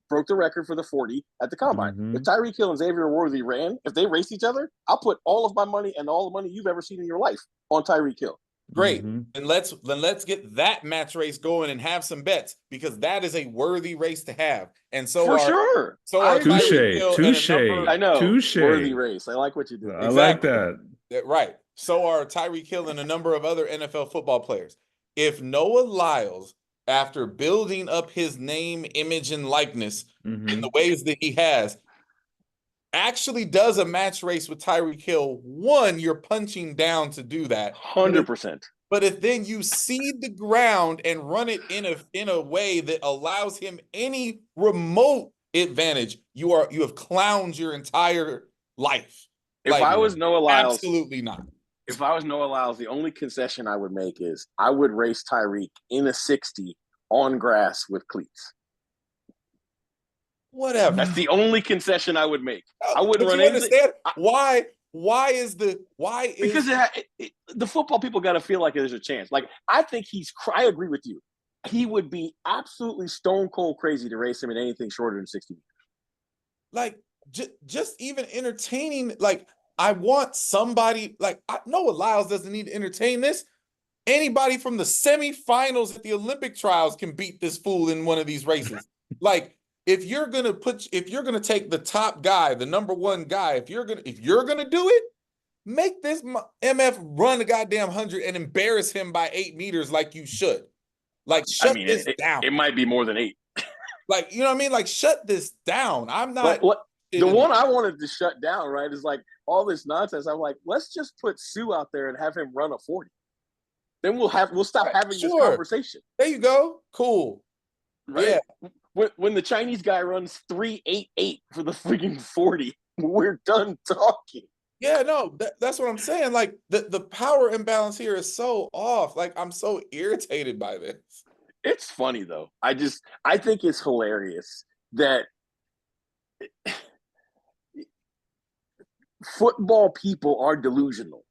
broke the record for the 40 at the combine. Mhm. If Tyreek Hill and Xavier Worthy if they raced each other, I'll put all of my money and all the money you've ever seen in your life on Tyreek Hill. Great. And let's get that match race going and have some bets, because that is a worthy race to have. And so for sure. So are Touche. I know. Touche. Worthy race. I like what you do. I like that. Right. So are Tyreek Hill and a number of other NFL football players. If Noah Lyles, after building up his name, image, and likeness in the ways that he has, actually does a match race with Tyreek Hill, one, you're punching down to do that. 100%. But if then you seed the ground and run it in a way that allows him any remote advantage, you have clowned your entire life. If I was Noah Lyles, absolutely not. If I was Noah Lyles, the only concession I would make is I would race Tyreek in a 60 on grass with cleats. Whatever. That's the only concession I would make. I wouldn't run into understand why is because the football people got to feel like there's a chance. Like, I think I agree with you. He would be absolutely stone cold crazy to race him in anything shorter than 60 meters. Like, just even entertaining, like, I want somebody, like, Noah Lyles doesn't need to entertain this. Anybody from the semifinals at the Olympic trials can beat this fool in one of these races. Like, if you're gonna take the top guy, the number one guy, if you're gonna do it, make this MF run the goddamn 100 and embarrass him by 8 meters like you should. Like, shut this down. It might be more than 8. Like, you know what I mean? Like, shut this down. I'm not. The one I wanted to shut down, right, is like all this nonsense. I'm like, let's just put Sue out there and have him run a 40. Then we'll stop having this conversation. There you go. Cool. Right? Yeah. When the Chinese guy runs 3.88 for the freaking 40, we're done talking. Yeah, no, that's what I'm saying. Like, the power imbalance here is so off. Like, I'm so irritated by this. It's funny though. I think it's hilarious that football people are delusional.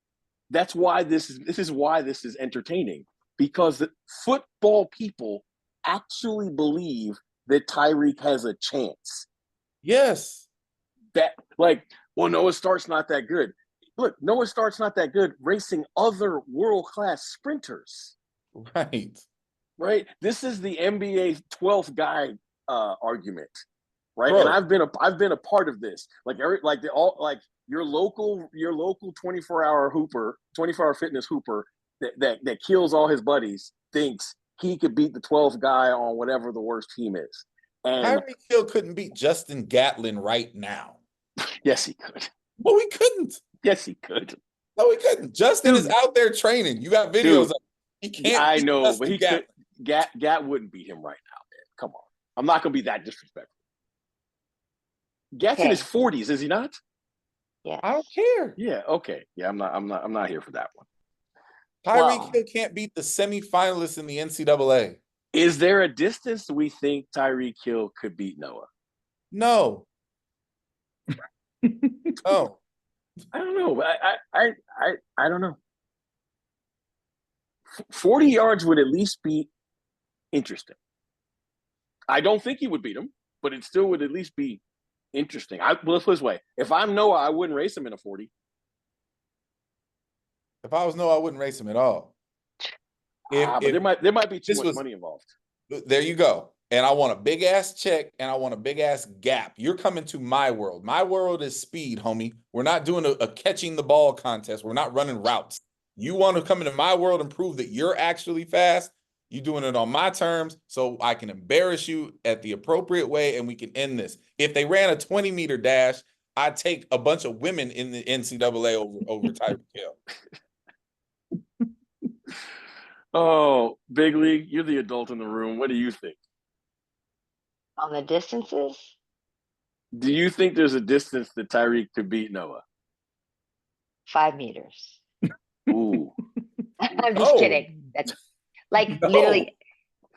That's why this is why this is entertaining, because the football people actually believe that Tyreek has a chance. Yes. That, like, well, Noah Stark's not that good. Look, Noah Stark's not that good racing other world-class sprinters. Right. This is the NBA 12th guy argument. Right. Bro. And I've been a part of this. Your local 24-hour fitness hooper that kills all his buddies thinks he could beat the 12th guy on whatever the worst team is. And Tyreek Hill couldn't beat Justin Gatlin right now. Yes, he could. Well, he couldn't. Yes, he could. No, he couldn't. Justin is out there training. You got videos of him. He can't. I know, Justin, but he could. Gat wouldn't beat him right now, man. Come on. I'm not gonna be that disrespectful. Gat's in his 40s, is he not? Yeah. I don't care. Yeah, okay. Yeah, I'm not here for that one. Tyreek Hill can't beat the semifinalists in the NCAA. Is there a distance we think Tyreek Hill could beat Noah? No. Oh. I don't know. I don't know. 40 yards would at least be interesting. I don't think he would beat him, but it still would at least be interesting. Let's put it this way. If I'm Noah, I wouldn't race him in a 40. If I was Noah, I wouldn't race him at all. But there might be too much money involved. There you go. And I want a big ass check and I want a big ass gap. You're coming to my world. My world is speed, homie. We're not doing a catching the ball contest. We're not running routes. You want to come into my world and prove that you're actually fast? You doing it on my terms so I can embarrass you at the appropriate way and we can end this. If they ran a 20-meter dash, I'd take a bunch of women in the NCAA over Tyreek Hill. Oh, Big League, you're the adult in the room. What do you think? On the distances, Do you think there's a distance that Tyreek could beat Noah? 5 meters. Ooh. I'm just No. kidding. That's like No. literally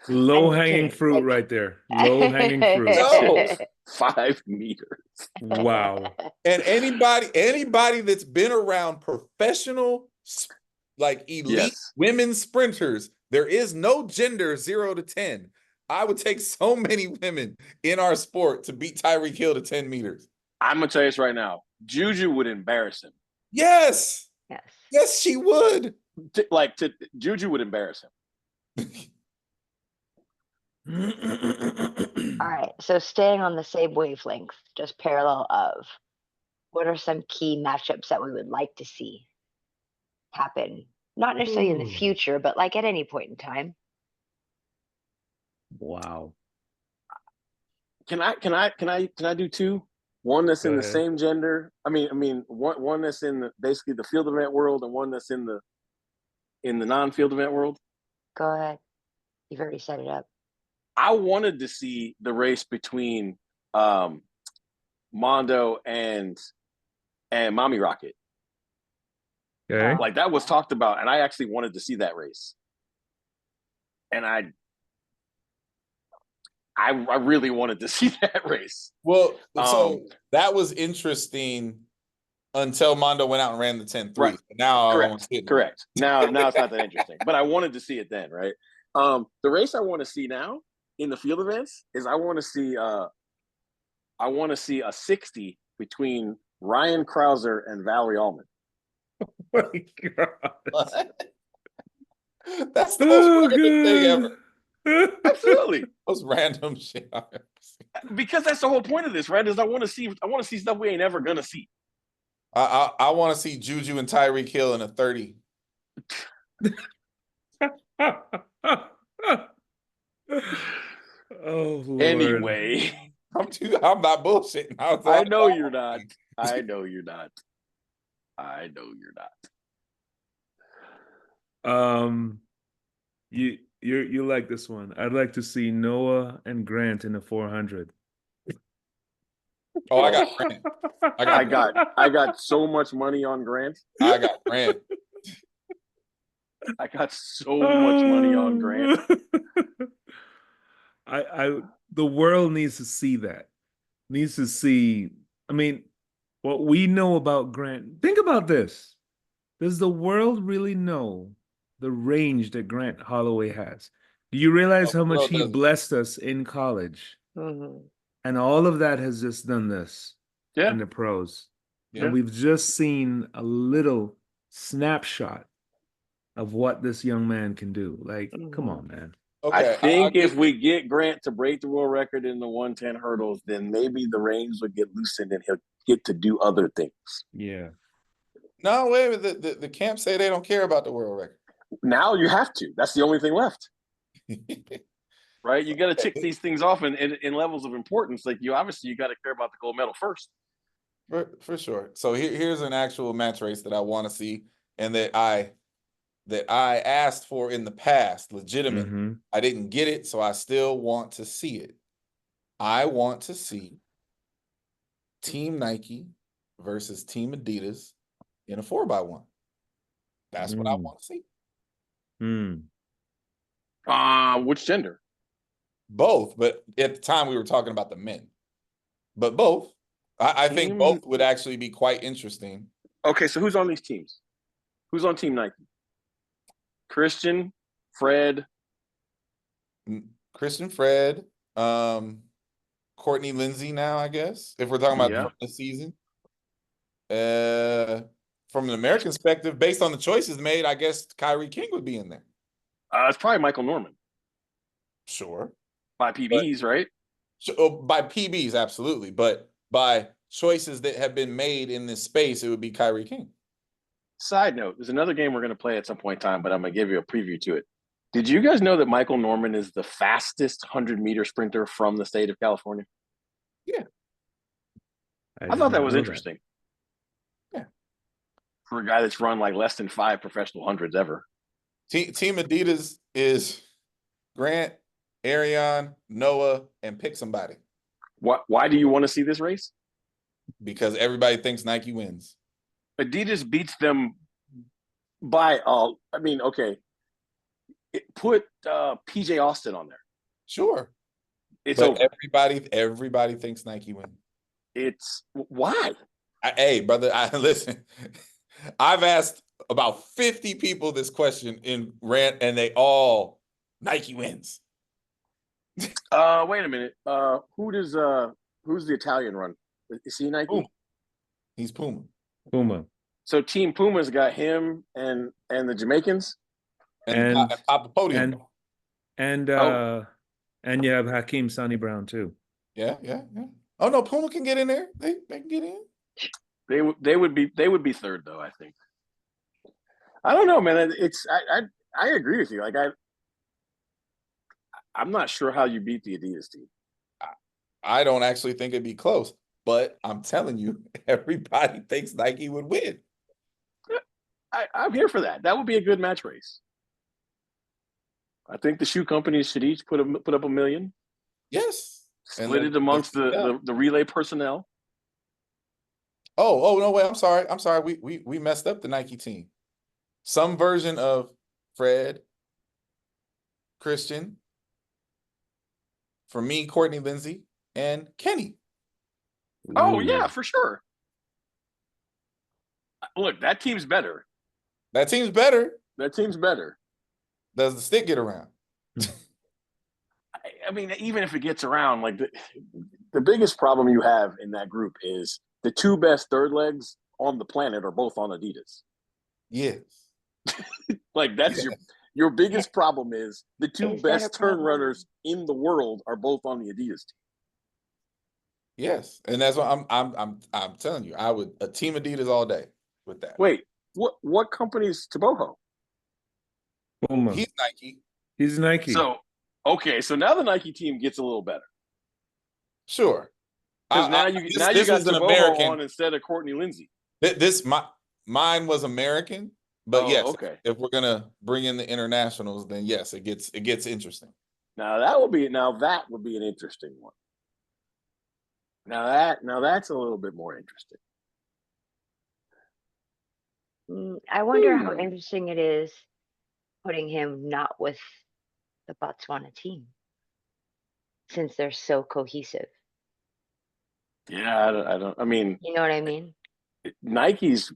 Low I'm hanging kidding. fruit Like- right there. Low hanging fruit. No. 5 meters. Wow. And anybody that's been around professional, like elite Yes. women sprinters, there is no gender 0 to 10. I would take so many women in our sport to beat Tyreek Hill to 10 meters. I'm going to tell you this right now. Juju would embarrass him. Yes. Yes. Yes, she would. Juju would embarrass him. All right. So staying on the same wavelength, just parallel of what are some key matchups that we would like to see happen? Not necessarily in the Ooh. future, but like at any point in time. Wow. Can I do two? One that's Go in the ahead. same gender. I mean one that's in basically the field event world and one that's in the non-field event world. Go ahead. You've already set it up. I wanted to see the race between Mondo and Mommy Rocket. Okay. Like that was talked about, and I actually wanted to see that race. And I really wanted to see that race. Well, so that was interesting until Mondo went out and ran the 10-3. Right. Now I don't see it. Correct. Now it's not that interesting. But I wanted to see it then, right? The race I want to see now in the field events is I want to see a 60 between Ryan Krauser and Valerie Allman. Oh my God. What? That's the most random thing ever. Absolutely. Most random shit I've ever seen. Because that's the whole point of this, right? Is I want to see stuff we ain't ever gonna see. I want to see Juju and Tyreek Hill in a 30. Oh Lord. Anyway, I'm not bullshitting. I know you're not. I know you're not. I know you're not. You like this one. I'd like to see Noah and Grant in the 400. Oh, I got Grant. I got so much money on Grant. I got Grant. I got so much money on Grant. The world needs to see that. Needs to see. I mean, what we know about Grant. Think about this. Does the world really know the range that Grant Holloway has? Do you realize how much he blessed us in college? Mm-hmm. And all of that has just done this in the pros. Yeah. And we've just seen a little snapshot of what this young man can do. Like, come on, man. Okay, I think if we get Grant to break the world record in the 110 hurdles, then maybe the reins would get loosened and he'll get to do other things. Yeah. No, wait a minute. The camp say they don't care about the world record. Now you have to. That's the only thing left. Right? You got to tick these things off in levels of importance. Like you got to care about the gold medal first. For sure. So here's an actual match race that I want to see and that I asked for in the past, legitimate. Mm-hmm. I didn't get it, so I still want to see it. I want to see Team Nike versus Team Adidas in a 4x1. That's what I want to see. Which gender? Both, but at the time we were talking about the men. But both. I think both would actually be quite interesting. Okay, so who's on these teams? Who's on Team Nike? Christian, Fred, Courtney Lindsay now, I guess, if we're talking about the season. From an American perspective, based on the choices made, I guess Kyrie King would be in there. It's probably Michael Norman. Sure. By PBs, right? By PBs, absolutely. But by choices that have been made in this space, it would be Kyrie King. Side note, there's another game we're going to play at some point in time, but I'm going to give you a preview to it. Did you guys know that Michael Norman is the fastest 100-meter sprinter from the state of California? I did thought that not was know interesting. Yeah. For a guy that's run like less than 5 professional hundreds ever. Team Adidas is Grant, Arion, Noah, and pick somebody. Why do you want to see this race? Because everybody thinks Nike wins. Adidas beats them by I mean, okay. Put PJ Austin on there. Sure. It's but over. everybody thinks Nike wins. It's why? Hey, brother, listen. I've asked about 50 people this question in rant, and they all Nike wins. Wait a minute. Who's the Italian run? Is he Nike? Puma. He's Puma. Puma. So Team Puma's got him and the Jamaicans And top the podium. And you have Hakeem Sonny Brown too. Yeah. Oh no, Puma can get in there. They can get in. They would be third though, I think. I don't know, man. I agree with you. Like I'm not sure how you beat the Adidas team. I don't actually think it'd be close, but I'm telling you, everybody thinks Nike would win. I'm here for that. That would be a good match race. I think the shoe companies should each put up $1 million. Yes. Split it amongst the relay personnel. Oh no, wait, I'm sorry. We messed up the Nike team. Some version of Fred, Christian, for me, Courtney Lindsay, and Kenny. Oh yeah, for sure. Look, that team's better. That team's better. Does the stick get around? I mean, even if it gets around, like the biggest problem you have in that group is the two best third legs on the planet are both on Adidas. Yes. Like that's your biggest problem is the two Is that a best turn problem? runners in the world are both on the Adidas team. Yes, and that's what I'm telling you. I would a team Adidas all day with that. Wait, what company is Taboho? Puma. He's Nike. He's Nike. So so now the Nike team gets a little better. Sure. Because now you got Taboho on instead of Courtney Lindsay. Mine was American, but yes, okay. if we're gonna bring in the internationals, then yes, it gets interesting. Now that would be an interesting one. Now that's a little bit more interesting. I wonder how interesting it is putting him not with the Botswana team, since they're so cohesive. Yeah, I mean, You know what I mean?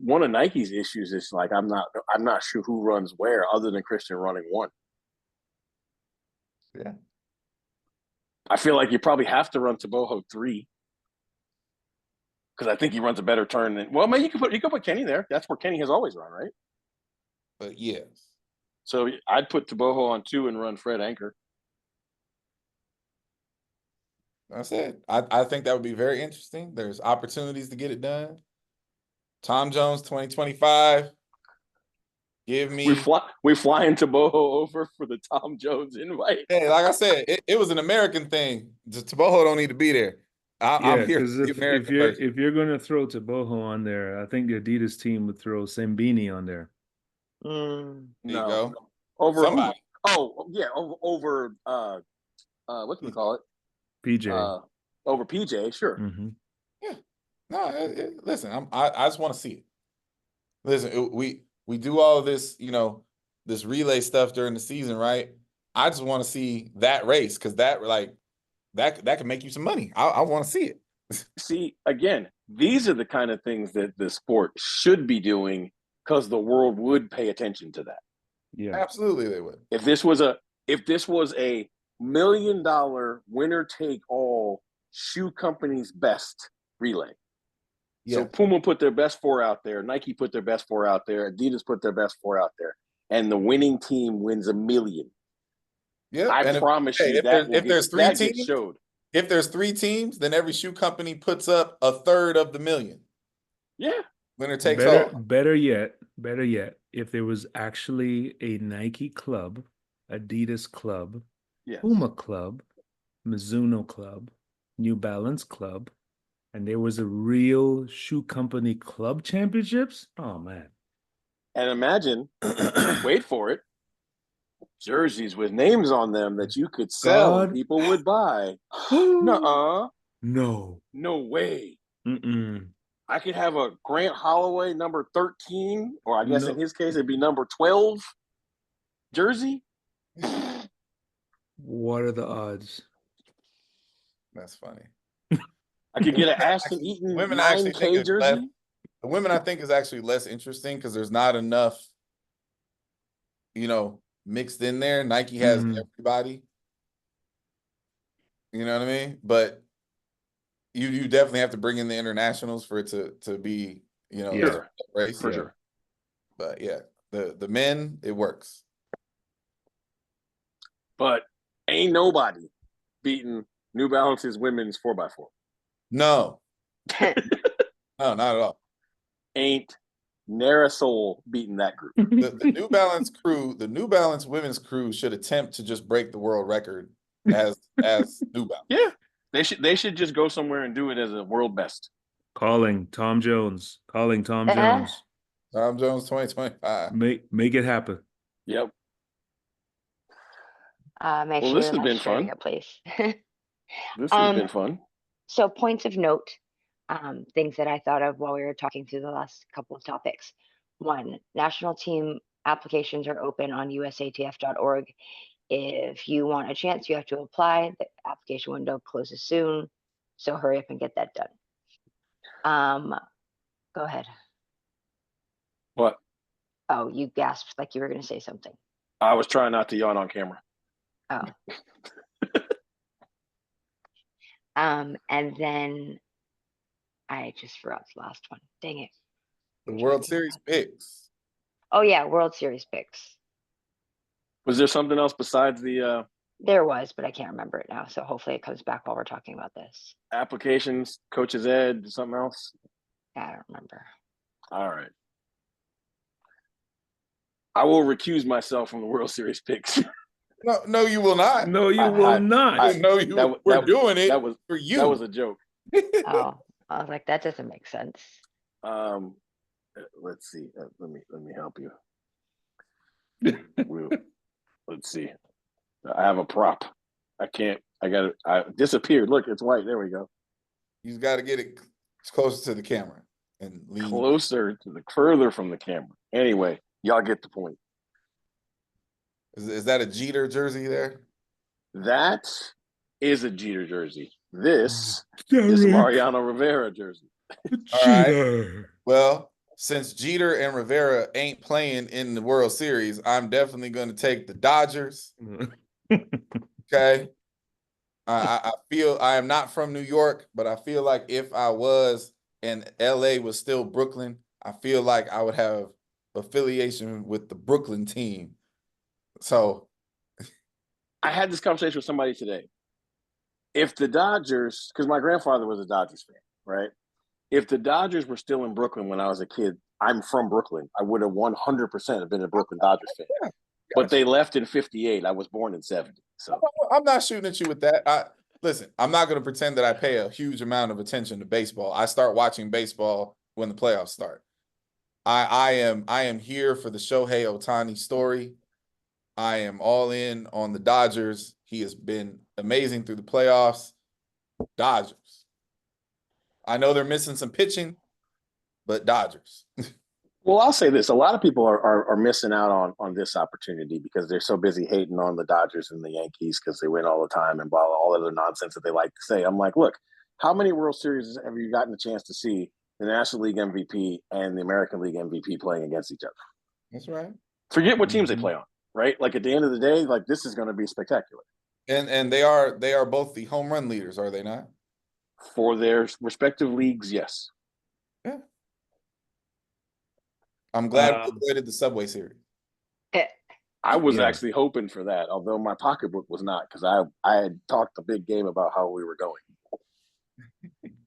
one of Nike's issues is like I'm not sure who runs where other than Christian running one. Yeah. I feel like you probably have to run Taboho 3. Because I think he runs a better turn than maybe you could put Kenny there. That's where Kenny has always run, right? But yes. So I'd put Taboho on 2 and run Fred anchor. That's it. I think that would be very interesting. There's opportunities to get it done. Tom Jones 2025. Give me. We flying Taboho over for the Tom Jones invite. Hey, like I said, it was an American thing. Taboho don't need to be there. I'm here. Because if you're going to throw Taboho on there, I think the Adidas team would throw Sembini on there. There you go. Over somebody. Over what do we call it? PJ. Over PJ, sure. Mm-hmm. Yeah. No, listen. I just want to see it. Listen, we do all of this, this relay stuff during the season, right? I just want to see that race because that can make you some money. I want to see it. See, again, these are the kind of things that the sport should be doing because the world would pay attention to that. Yeah, absolutely they would. If this was a $1 million winner take all shoe company's best relay. Yeah. So Puma put their best 4 out there, Nike put their best 4 out there, Adidas put their best 4 out there, and the winning team wins $1 million. Yeah, I promise you that if there's 3 teams, showed. If there's 3 teams, then every shoe company puts up 1/3 of the $1 million. Yeah. Winner takes all. Better yet, if there was actually a Nike club Adidas Club, Yes. Puma Club, Mizuno Club, New Balance Club, and there was a real shoe company club championships. Oh man. And imagine, wait for it, jerseys with names on them that you could sell and God. people would buy. No. Nuh-uh. No way. Mm-mm. I could have a Grant Holloway number 13, or I guess No. in his case it'd be number 12 jersey. What are the odds? That's funny. I could get an Ashton Eaton Women I actually think 9K is less, jersey. the women I think is actually less interesting because there's not enough, mixed in there. Nike has everybody. You know what I mean? But you definitely have to bring in the internationals for it to be, Yeah. race. For sure. But yeah, the men, it works. But ain't nobody beating New Balance's women's 4x4. No. No, not at all. Ain't Nara Soul beating that group. The New Balance crew, the New Balance women's crew should attempt to just break the world record as New Balance. Yeah. They should just go somewhere and do it as a world best. Calling Tom Jones. Calling Tom Jones. Tom Jones 2025. Make it happen. Yep. Make Well, sure this you're has been live streaming fun. it, please. This has been fun. So points of note, things that I thought of while we were talking through the last couple of topics. One, national team applications are open on usatf.org. If you want a chance, you have to apply. The application window closes soon, so hurry up and get that done. Go ahead. What? Oh, you gasped like you were going to say something. I was trying not to yawn on camera. Oh. And then I just forgot the last one. Dang it. The World Series picks. Oh yeah, World Series picks. Was there something else besides the There was, but I can't remember it now. So hopefully it comes back while we're talking about this. applications, coach's ed, something else? I don't remember. All right. I will recuse myself from the World Series picks. No, you will not. No, you will not. We're doing it for you. That was a joke. Oh, I was like, that doesn't make sense. Let's see. Let me help you. Let's see. I have a prop. I disappeared. Look, it's white. There we go. You got to get it closer to the camera and lean further from the camera. Anyway, y'all get the point. Is that a Jeter jersey there? That is a Jeter jersey. This is a Mariano Rivera jersey. All right. Well, since Jeter and Rivera ain't playing in the World Series, I'm definitely going to take the Dodgers. Okay. I feel I am not from New York, but I feel like if I was and LA was still Brooklyn, I feel like I would have affiliation with the Brooklyn team. So I had this conversation with somebody today. If the Dodgers, because my grandfather was a Dodgers fan, right? If the Dodgers were still in Brooklyn when I was a kid, I'm from Brooklyn. I would have 100% been a Brooklyn Dodgers fan. Yeah, but they left in 58. I was born in 70. So I'm not shooting at you with that. Listen, I'm not going to pretend that I pay a huge amount of attention to baseball. I start watching baseball when the playoffs start. I am here for the Shohei Ohtani story. I am all in on the Dodgers. He has been amazing through the playoffs. Dodgers. I know they're missing some pitching, but Dodgers. Well, I'll say this. A lot of people are missing out on this opportunity because they're so busy hating on the Dodgers and the Yankees because they win all the time and blah, all other nonsense that they like to say. I'm like, look, how many World Series have you gotten a chance to see the National League MVP and the American League MVP playing against each other? That's right. Forget what teams they play on, right? Like at the end of the day, like this is going to be spectacular. And they are both the home run leaders, are they not? For their respective leagues, yes. Yeah. I'm glad we avoided the Subway Series. I was actually hoping for that, although my pocketbook was not, because I had talked a big game about how we were going.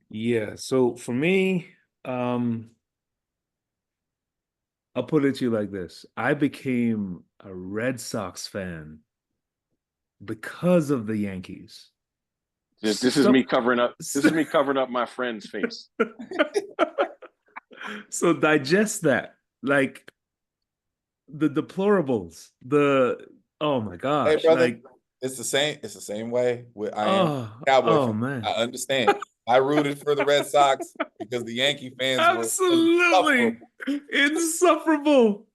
Yeah. So for me, I'll put it to you like this. I became a Red Sox fan because of the Yankees. This is me covering up. This is me covering up my friend's face. So digest that. Like the deplorables, oh my gosh. Hey, brother, like, it's the same way with I am a oh, Cowboy oh fan. man. I understand. I rooted for the Red Sox because the Yankee fans were Absolutely insufferable. insufferable.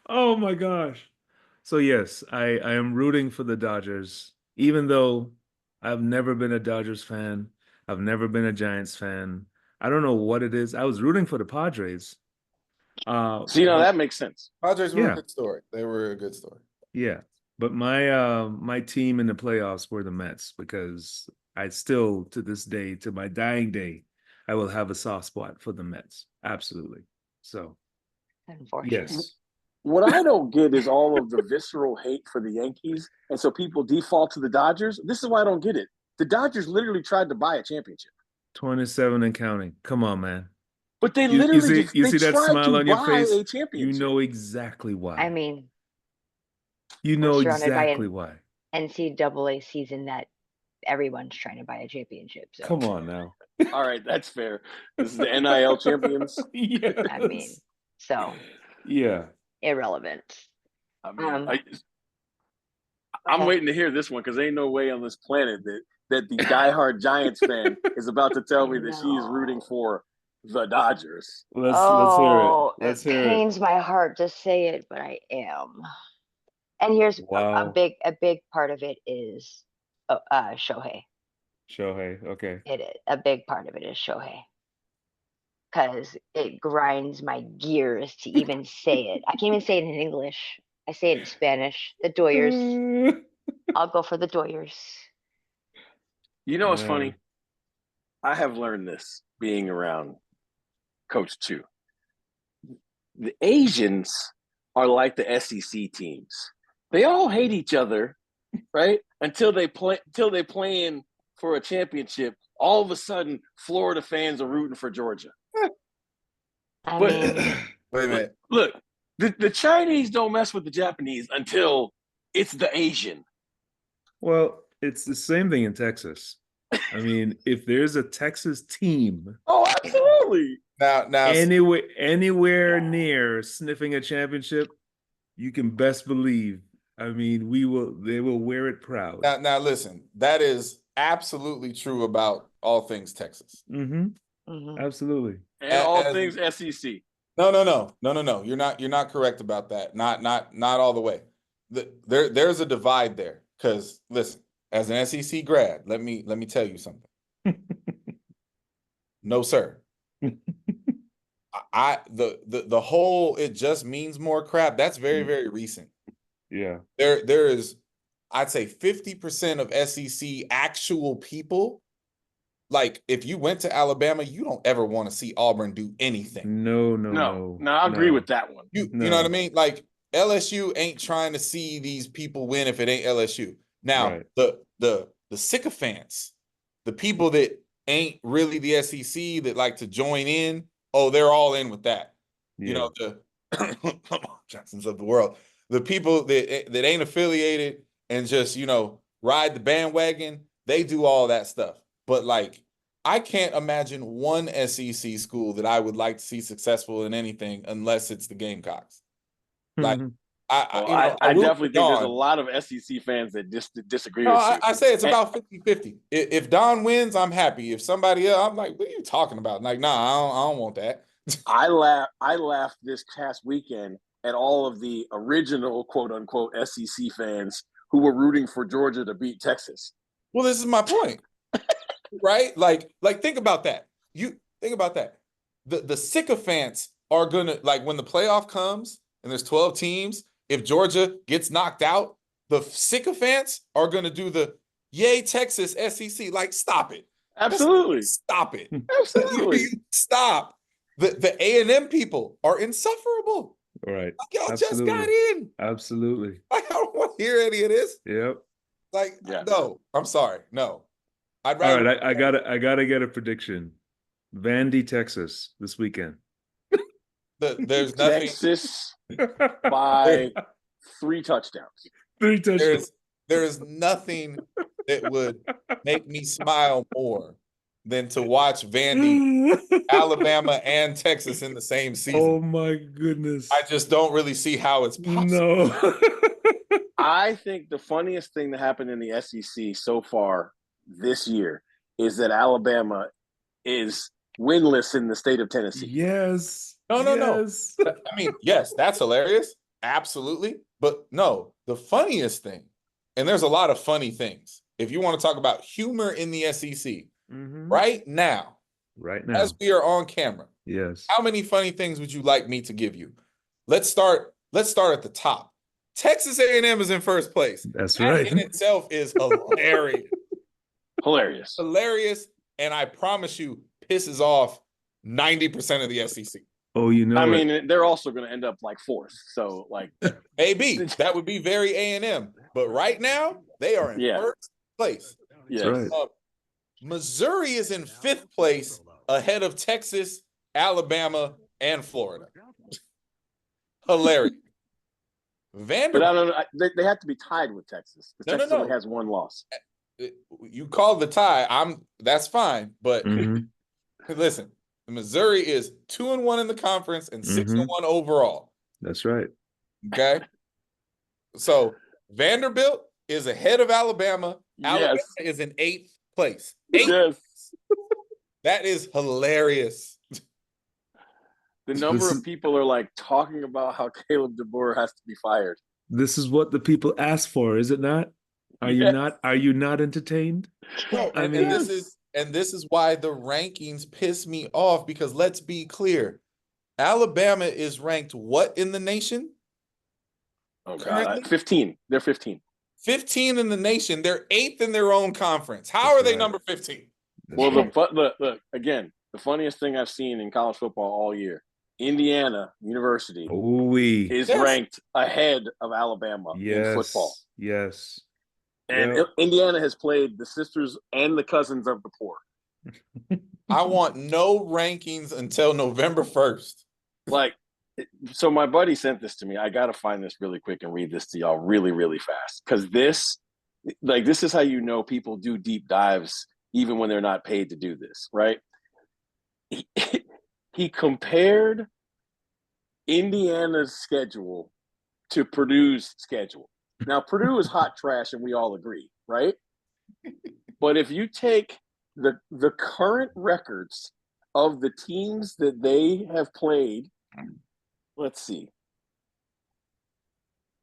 Oh my gosh. So yes, I am rooting for the Dodgers, even though I've never been a Dodgers fan. I've never been a Giants fan. I don't know what it is. I was rooting for the Padres. So, But that makes sense. Padres were Yeah. a good story. They were a good story. yeah, but my team in the playoffs were the Mets because I still, to this day, to my dying day, I will have a soft spot for the Mets. Absolutely. So Unfortunate. yes. What I don't get is all of the visceral hate for the Yankees, and so people default to the Dodgers. This is why I don't get it. The Dodgers literally tried to buy a championship, 27 and counting. Come on, man. but they You literally see they that tried smile to on your buy face? a You championship. know exactly why. I mean, You we're know surrounded by exactly why. NCAA season that everyone's trying to buy a championship. So Come on now. All right, that's fair. This is the NIL champions. Yes. I mean, so Yeah. irrelevant. I mean, Um, I'm okay. waiting to hear this one because ain't no way on this planet that the diehard Giants fan is about to tell me that she is rooting for the Dodgers. Let's hear it. Oh, Let's it hear it. pains my heart to say it, but I am. And here's a Wow. big part of it is Shohei. Shohei. Okay. It is a big part of it is Shohei. Because it grinds my gears to even say it. I can't even say it in English. I say it in Spanish. The Doyers. I'll go for the Doyers. You know what's Man. funny? I have learned this being around Coach Chu. The Asians are like the SEC teams. They all hate each other, right? Until they playing for a championship. All of a sudden, Florida fans are rooting for Georgia. I But mean, Wait a minute. look, the Chinese don't mess with the Japanese until it's the Asian. Well, it's the same thing in Texas. I mean, if there's a Texas team Oh, absolutely. Now, anywhere near sniffing a championship, you can best believe. I mean, they will wear it proud. now, listen. That is absolutely true about all things Texas. mhm. Absolutely. And all As- things SEC. No. You're not correct about that. Not all the way. There's a divide there. Because listen, as an SEC grad, let me tell you something. No, sir. The whole it just means more crap. That's very, very recent. Yeah. There is, I'd say 50% of SEC actual people. Like if you went to Alabama, you don't ever want to see Auburn do anything. No, I agree with that one. You know what I mean? Like LSU ain't trying to see these people win if it ain't LSU. Now, Right. the sycophants, the people that ain't really the SEC that like to join in, oh, they're all in with that. Yeah. You know, the Johnsons of the world. The people that ain't affiliated and just, ride the bandwagon, they do all that stuff. But like I can't imagine one SEC school that I would like to see successful in anything unless it's the Gamecocks. Like I definitely think there's a lot of SEC fans that disagree with you. I say it's about 50-50. If Don wins, I'm happy. If somebody else, I'm like, what are you talking about? Like, nah, I don't want that. I laughed this past weekend at all of the original quote unquote SEC fans who were rooting for Georgia to beat Texas. Well, this is my point. Right? Like think about that. You think about that. The sycophants are gonna, like, when the playoff comes and there's 12 teams, if Georgia gets knocked out, the sycophants are gonna do the yay Texas SEC. Like, stop it. Absolutely. Stop it. Absolutely. Stop. The A&M people are insufferable. Right. Like, y'all Absolutely. just got in. Absolutely. I don't want to hear any of this. Yep. Like, Yeah. no, I'm sorry. No. I'd All rather. right, I gotta get a prediction. Vandy, Texas, this weekend. There's nothing. Texas by 3 touchdowns. 3 touchdowns. There is nothing that would make me smile more than to watch Vandy, Alabama, and Texas in the same season. Oh my goodness. I just don't really see how it's possible. No. I think the funniest thing that happened in the SEC so far this year is that Alabama is winless in the state of Tennessee. Yes. No. Yes. I mean, yes, that's hilarious. Absolutely. But no, the funniest thing, and there's a lot of funny things. If you want to talk about humor in the SEC, right now, as we are on camera, yes. how many funny things would you like me to give you? Let's start at the top. Texas A&M is in first place. That's that right. in itself is hilarious. Hilarious, and I promise you, pisses off 90% of the SEC. Oh, you know. I mean, they're also going to end up like fourth. So, like, maybe that would be very A&M. But right now, they are in first place. Yes. Right. Missouri is in fifth place, ahead of Texas, Alabama, and Florida. Hilarious. But I don't know. They have to be tied with Texas. Texas only has one loss. You called the tie. That's fine. But listen, Missouri is 2-1 in the conference and 6-1 overall. That's right. Okay. So Vanderbilt is ahead of Alabama. Alabama is in 8th place. Yes. That is hilarious. The number of people are like talking about how Caleb DeBoer has to be fired. This is what the people ask for, is it not? Are you not? Are you not entertained? No, and this is why the rankings piss me off, because let's be clear, Alabama is ranked what in the nation? Oh God, 15. They're 15. 15 in the nation. They're 8th in their own conference. How are they number 15? Well, look again. The funniest thing I've seen in college football all year: Indiana University is ranked ahead of Alabama in football. Yes. And Indiana has played the sisters and the cousins of the poor. I want no rankings until November 1st. Like, so my buddy sent this to me. I got to find this really quick and read this to y'all really, really fast. Because this is how you know people do deep dives even when they're not paid to do this, right? He compared Indiana's schedule to Purdue's schedule. Now, Purdue is hot trash, and we all agree, right? But if you take the current records of the teams that they have played, let's see.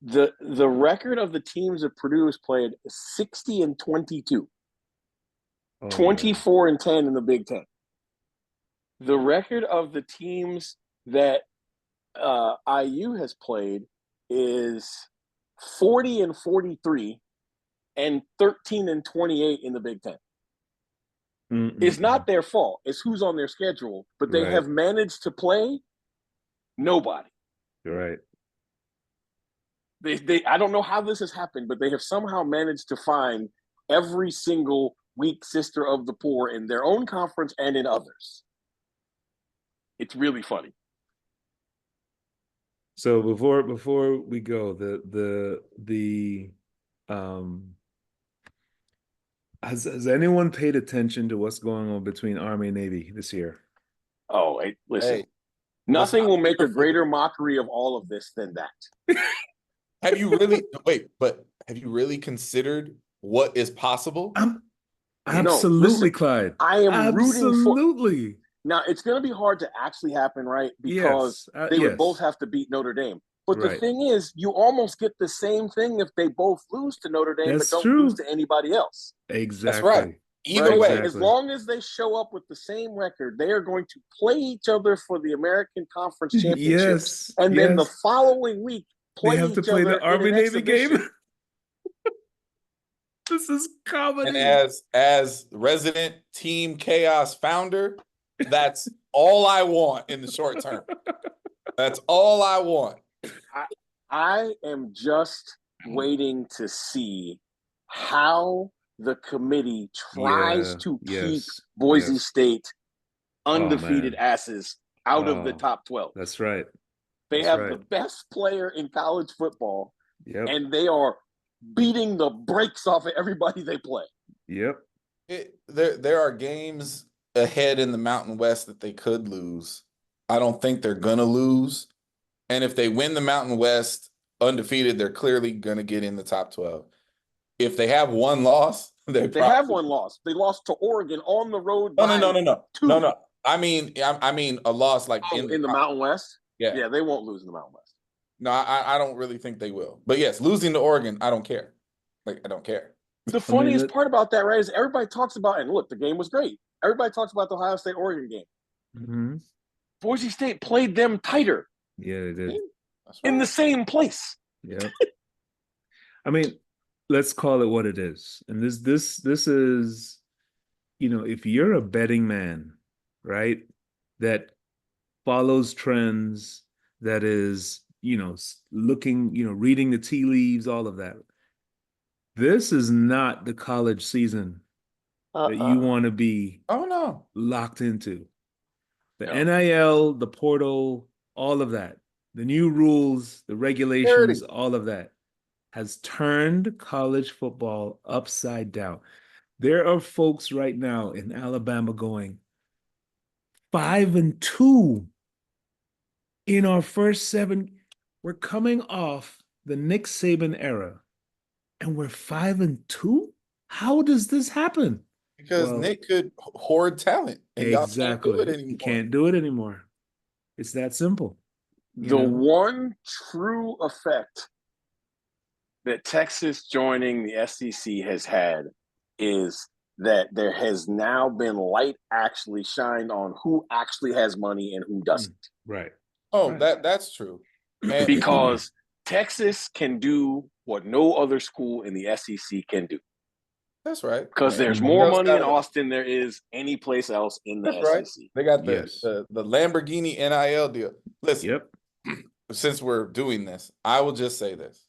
The record of the teams that Purdue has played is 60-22. 24-10 in the Big Ten. The record of the teams that IU has played is 40-43 and 13-28 in the Big Ten. It's not their fault. It's who's on their schedule, but they have managed to play nobody. Right. They I don't know how this has happened, but they have somehow managed to find every single weak sister of the poor in their own conference and in others. It's really funny. So before we go, has anyone paid attention to what's going on between Army and Navy this year? Oh, listen. Hey, nothing will make a greater mockery of all of this than that. Have you really considered what is possible? Absolutely, listen, Clyde. I am absolutely rooting for. Now, it's going to be hard to actually happen, right? Because they would both have to beat Notre Dame. But the thing is, you almost get the same thing if they both lose to Notre Dame but don't lose to anybody else. Exactly. That's right. Either way. As long as they show up with the same record, they are going to play each other for the American Conference Championships. And then the following week, they have to play the Army-Navy game. This is comedy. And as resident Team Chaos founder, that's all I want in the short term. That's all I want. I am just waiting to see how the committee tries to keep Boise State undefeated asses out of the top 12. That's right. They have the best player in college football, and they are beating the brakes off of everybody they play. Yep. There are games ahead in the Mountain West that they could lose. I don't think they're gonna lose. And if they win the Mountain West undefeated, they're clearly gonna get in the top 12. If they have one loss, They have one loss. They lost to Oregon on the road. No. I mean a loss like in the Mountain West. Yeah, they won't lose in the Mountain West. No, I don't really think they will. But yes, losing to Oregon, I don't care. Like, I don't care. The funniest part about that, right, is everybody talks about, and look, the game was great. Everybody talks about the Ohio State-Oregon game. Mm-hmm. Boise State played them tighter. Yeah, they did. That's right. In the same place. Yeah. I mean, let's call it what it is. And this is, if you're a betting man, right, that follows trends, that is, looking, reading the tea leaves, all of that. This is not the college season that you want to be locked into. The NIL, the portal, all of that, the new rules, the regulations, all of that has turned college football upside down. There are folks right now in Alabama going 5-2 in our first 7. We're coming off the Nick Saban era, and we're 5-2. How does this happen? Because Nick could hoard talent, and exactly. y'all can't do it anymore. You can't do it anymore. It's that simple. The one true effect that Texas joining the SEC has had is that there has now been light actually shined on who actually has money and who doesn't. Right. Oh, right. That's true. And because Texas can do what no other school in the SEC can do. That's right. Because there's more money in Austin than there is any place else in the SEC. Right. They got the Lamborghini NIL deal. Listen, since we're doing this, I will just say this.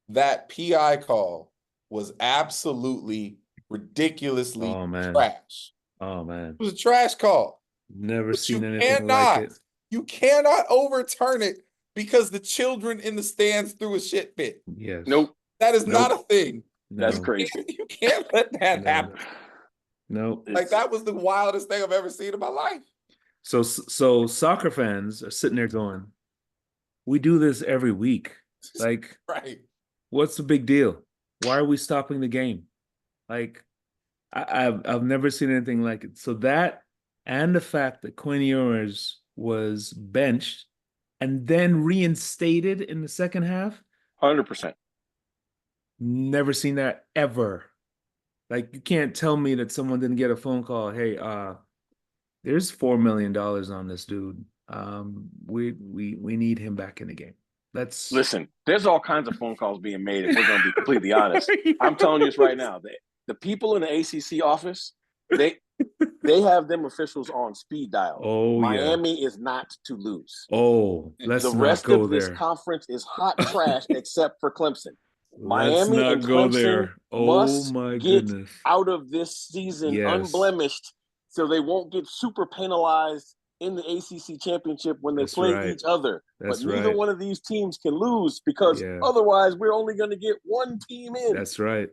That PI call was absolutely ridiculously trash. Oh, man. It was a trash call. Never seen anything like it. You cannot overturn it because the children in the stands threw a shit fit. Yes. Nope. That is not a thing. That's crazy. You can't let that happen. No. Like, that was the wildest thing I've ever seen in my life. So soccer fans are sitting there going, we do this every week. Like, right. What's the big deal? Why are we stopping the game? Like, I've never seen anything like it. So that, and the fact that Quinn Ewers was benched and then reinstated in the second half. 100%. Never seen that ever. Like, you can't tell me that someone didn't get a phone call. Hey, there's $4 million on this dude. We need him back in the game. Listen, there's all kinds of phone calls being made, if we're going to be completely honest. I'm telling you this right now. The people in the ACC office, they have them officials on speed dial. Oh, Miami is not to lose. Oh, let's the not rest go of there. This conference is hot trash except for Clemson. Let's Miami not and go Clemson there. Oh, must my get goodness. out of this season unblemished so they won't get super penalized in the ACC championship when they play each other. But neither one of these teams can lose because otherwise we're only going to get one team in. That's right.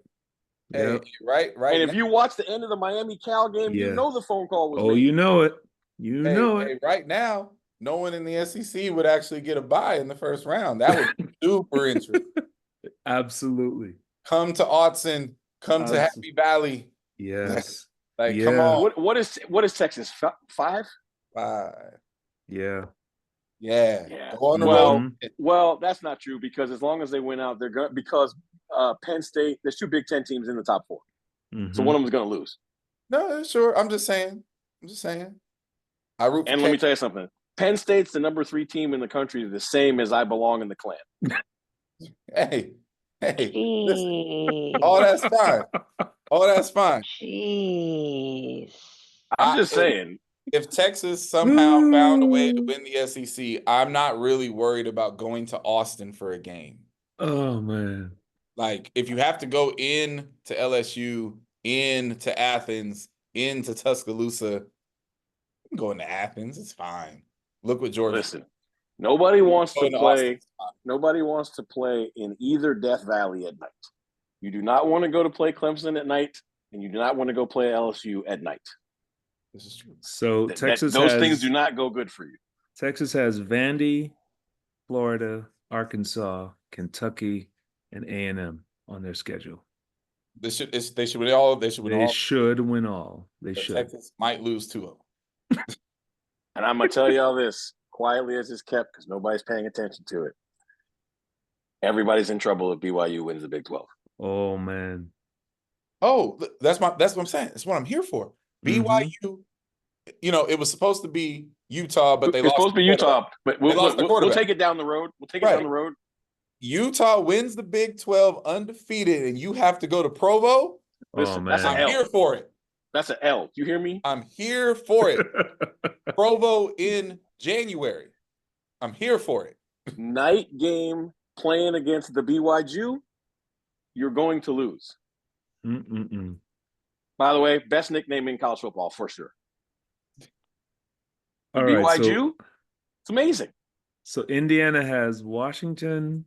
Hey, right. And if you watch the end of the Miami Cal game, you know the phone call was made. You know it. You know it. Hey, right now, no one in the SEC would actually get a bye in the first round. That would be super interesting. Absolutely. Come to Autzen. Come to Happy Valley. Yes. Come on. What is Texas? 5? 5. Yeah. Go on the road. Well, that's not true because as long as they win out, they're going to because Penn State. There's 2 Big Ten teams in the top 4, so one of them is going to lose. No, sure. I'm just saying. I root for let me tell you something. Penn State's the number 3 team in the country, the same as I belong in the Klan. Hey, listen. All that's fine. Jeez. I'm just saying. If Texas somehow found a way to win the SEC, I'm not really worried about going to Austin for a game. Oh, man. Like, if you have to go in to LSU, into Athens, into Tuscaloosa, I'm going to Athens. It's fine. Look what Georgia. Listen, Nobody wants to Going to play. Austin. Nobody wants to play in either Death Valley at night. You do not want to go to play Clemson at night, and you do not want to go play LSU at night. This is true. So Texas those has things do not go good for you. Texas has Vandy, Florida, Arkansas, Kentucky, and A&M on their schedule. They should win all. They should win They all. should win all. They But should. Texas might lose 2 of them. And I'm gonna tell y'all this quietly as it's kept because nobody's paying attention to it. Everybody's in trouble if BYU wins the Big 12. Oh man. Oh, that's what I'm saying. That's what I'm here for. Mhm. BYU, it was supposed to be Utah, but they It's lost. supposed to be Utah, but They lost the we'll quarterback. take it down the road. We'll take it Right. down the road. Utah wins the Big 12 undefeated, and you have to go to Provo. Listen, Oh that's an man. I'm L. here for it. That's an L. You hear me? I'm here for it. Provo in January. I'm here for it. Night game playing against the BYU, you're going to lose. Mm-mm-mm. By the way, best nickname in college football for sure. All right, BYU, it's amazing. so Indiana has Washington,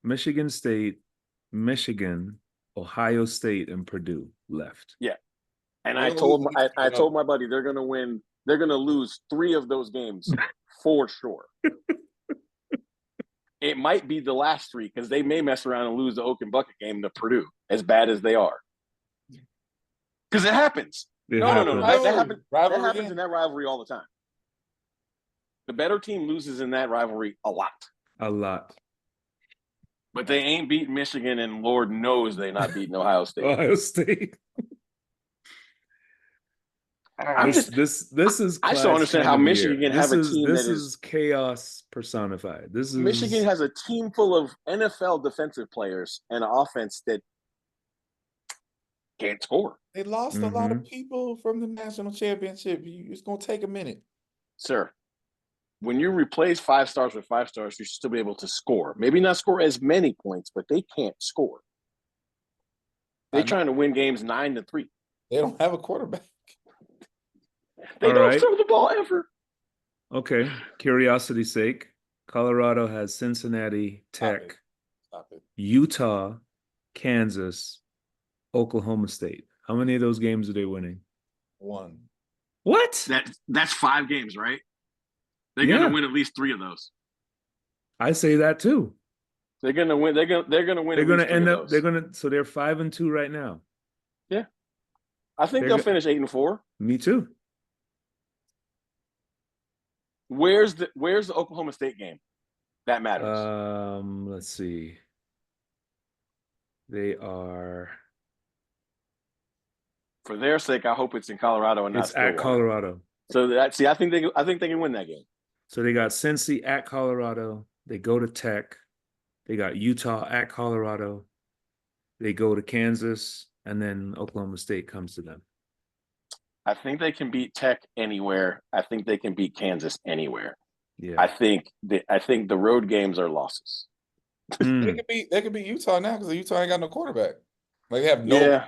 Michigan State, Michigan, Ohio State, and Purdue left. And They're I gonna told lose my, these I three. told my buddy they're gonna win. They're gonna lose 3 of those games for sure. It might be the last 3 because they may mess around and lose the Oak and Bucket game to Purdue, as bad as they are. Because it happens. It No. happens. That happens. That Rivalry happens game. in that rivalry all the time. The better team loses in that rivalry a lot. A lot. But they ain't beating Michigan, and Lord knows they're not beating Ohio State. Ohio State. All I'm right. just- This is. I just don't class understand time how of the Michigan year. can have a team This that is chaos personified. This is Michigan has a team full of NFL defensive players and an offense that can't score. They lost a lot of people from the national championship. It's going to take a minute. Sir, when you replace 5 stars with 5 stars, you should still be able to score. Maybe not score as many points, but they can't score. I They're know. trying to win games 9-3. They don't have a quarterback. They All don't right. throw the ball ever. Okay. Curiosity's sake, Colorado has Cincinnati, Tech, Stop it. Utah, Kansas, Oklahoma State. How many of those games are they winning? 1. What? That's 5 games, right? They're Yeah. gonna win at least 3 of those. I say that too. They're gonna win. They're gonna win. They're at gonna least 3 end of up. those. They're gonna. So they're 5-2 right now. I think they're they'll go- finish 8-4. Me too. Where's the Oklahoma State game? That matters. Let's see. They are. For their sake, I hope it's in Colorado and not It's at Stillwater. Colorado. So I think they can win that game. So they got Cincy at Colorado. They go to Tech. They got Utah at Colorado. They go to Kansas, and then Oklahoma State comes to them. I think they can beat Tech anywhere. I think they can beat Kansas anywhere. Yeah. I think the road games are losses. Hmm. They could be Utah now because Utah ain't got no quarterback. Like they have no. Yeah,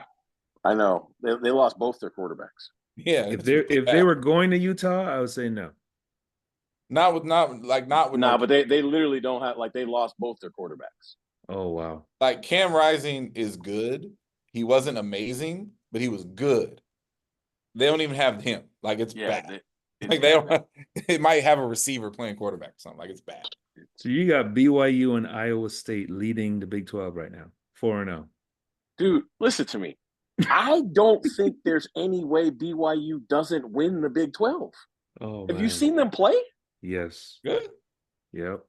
I know. They lost both their quarterbacks. Yeah. If they were going to Utah, I would say no. not with No, no, but they literally don't have they lost both their quarterbacks. Oh wow. like Cam Rising is good. He wasn't amazing, but he was good. They don't even have him. Like it's bad. Like they don't. It might have a receiver playing quarterback or something. Like it's bad. So you got BYU and Iowa State leading the Big 12 right now, 4-0. Dude, listen to me. I don't think there's any way BYU doesn't win the Big 12. Oh, Have you man. seen them play? Yes. Good. Yep.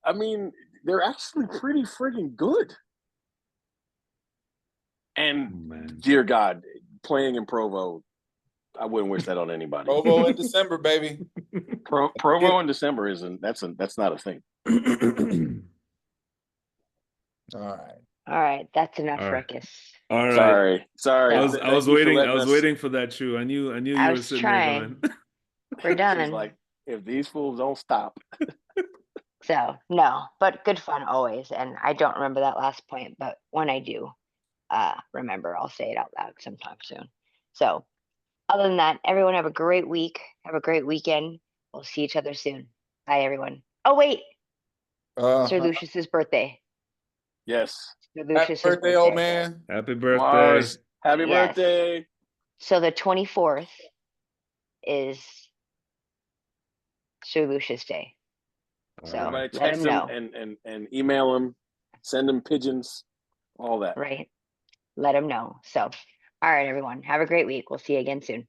I mean, they're actually pretty friggin' good. And Oh, man. dear God, playing in Provo, I wouldn't wish that on anybody. Provo in December, baby. Provo in December that's not a thing. All right. All right. That's enough, All right. Ruckus. All right. Sorry. I was Thank you for waiting. I letting was us- waiting for that, Chew. I knew you I were was sitting trying. there We're She's done. like, if these fools don't stop. So no, but good fun always. And I don't remember that last point, but when I do remember, I'll say it out loud sometime soon. So other than that, everyone have a great week. Have a great weekend. We'll see each other soon. Bye, everyone. Oh, wait. Sir Uh, Lucius's birthday. Yes. Sir happy Lucius's birthday, old man. Happy birthday. Mars, happy Yes. birthday. So the 24th is Sir Lucius Day. So All right. Everybody let text him him know. and email him, send him pigeons, all that. Right. Let him know. So, all right, everyone. Have a great week. We'll see you again soon.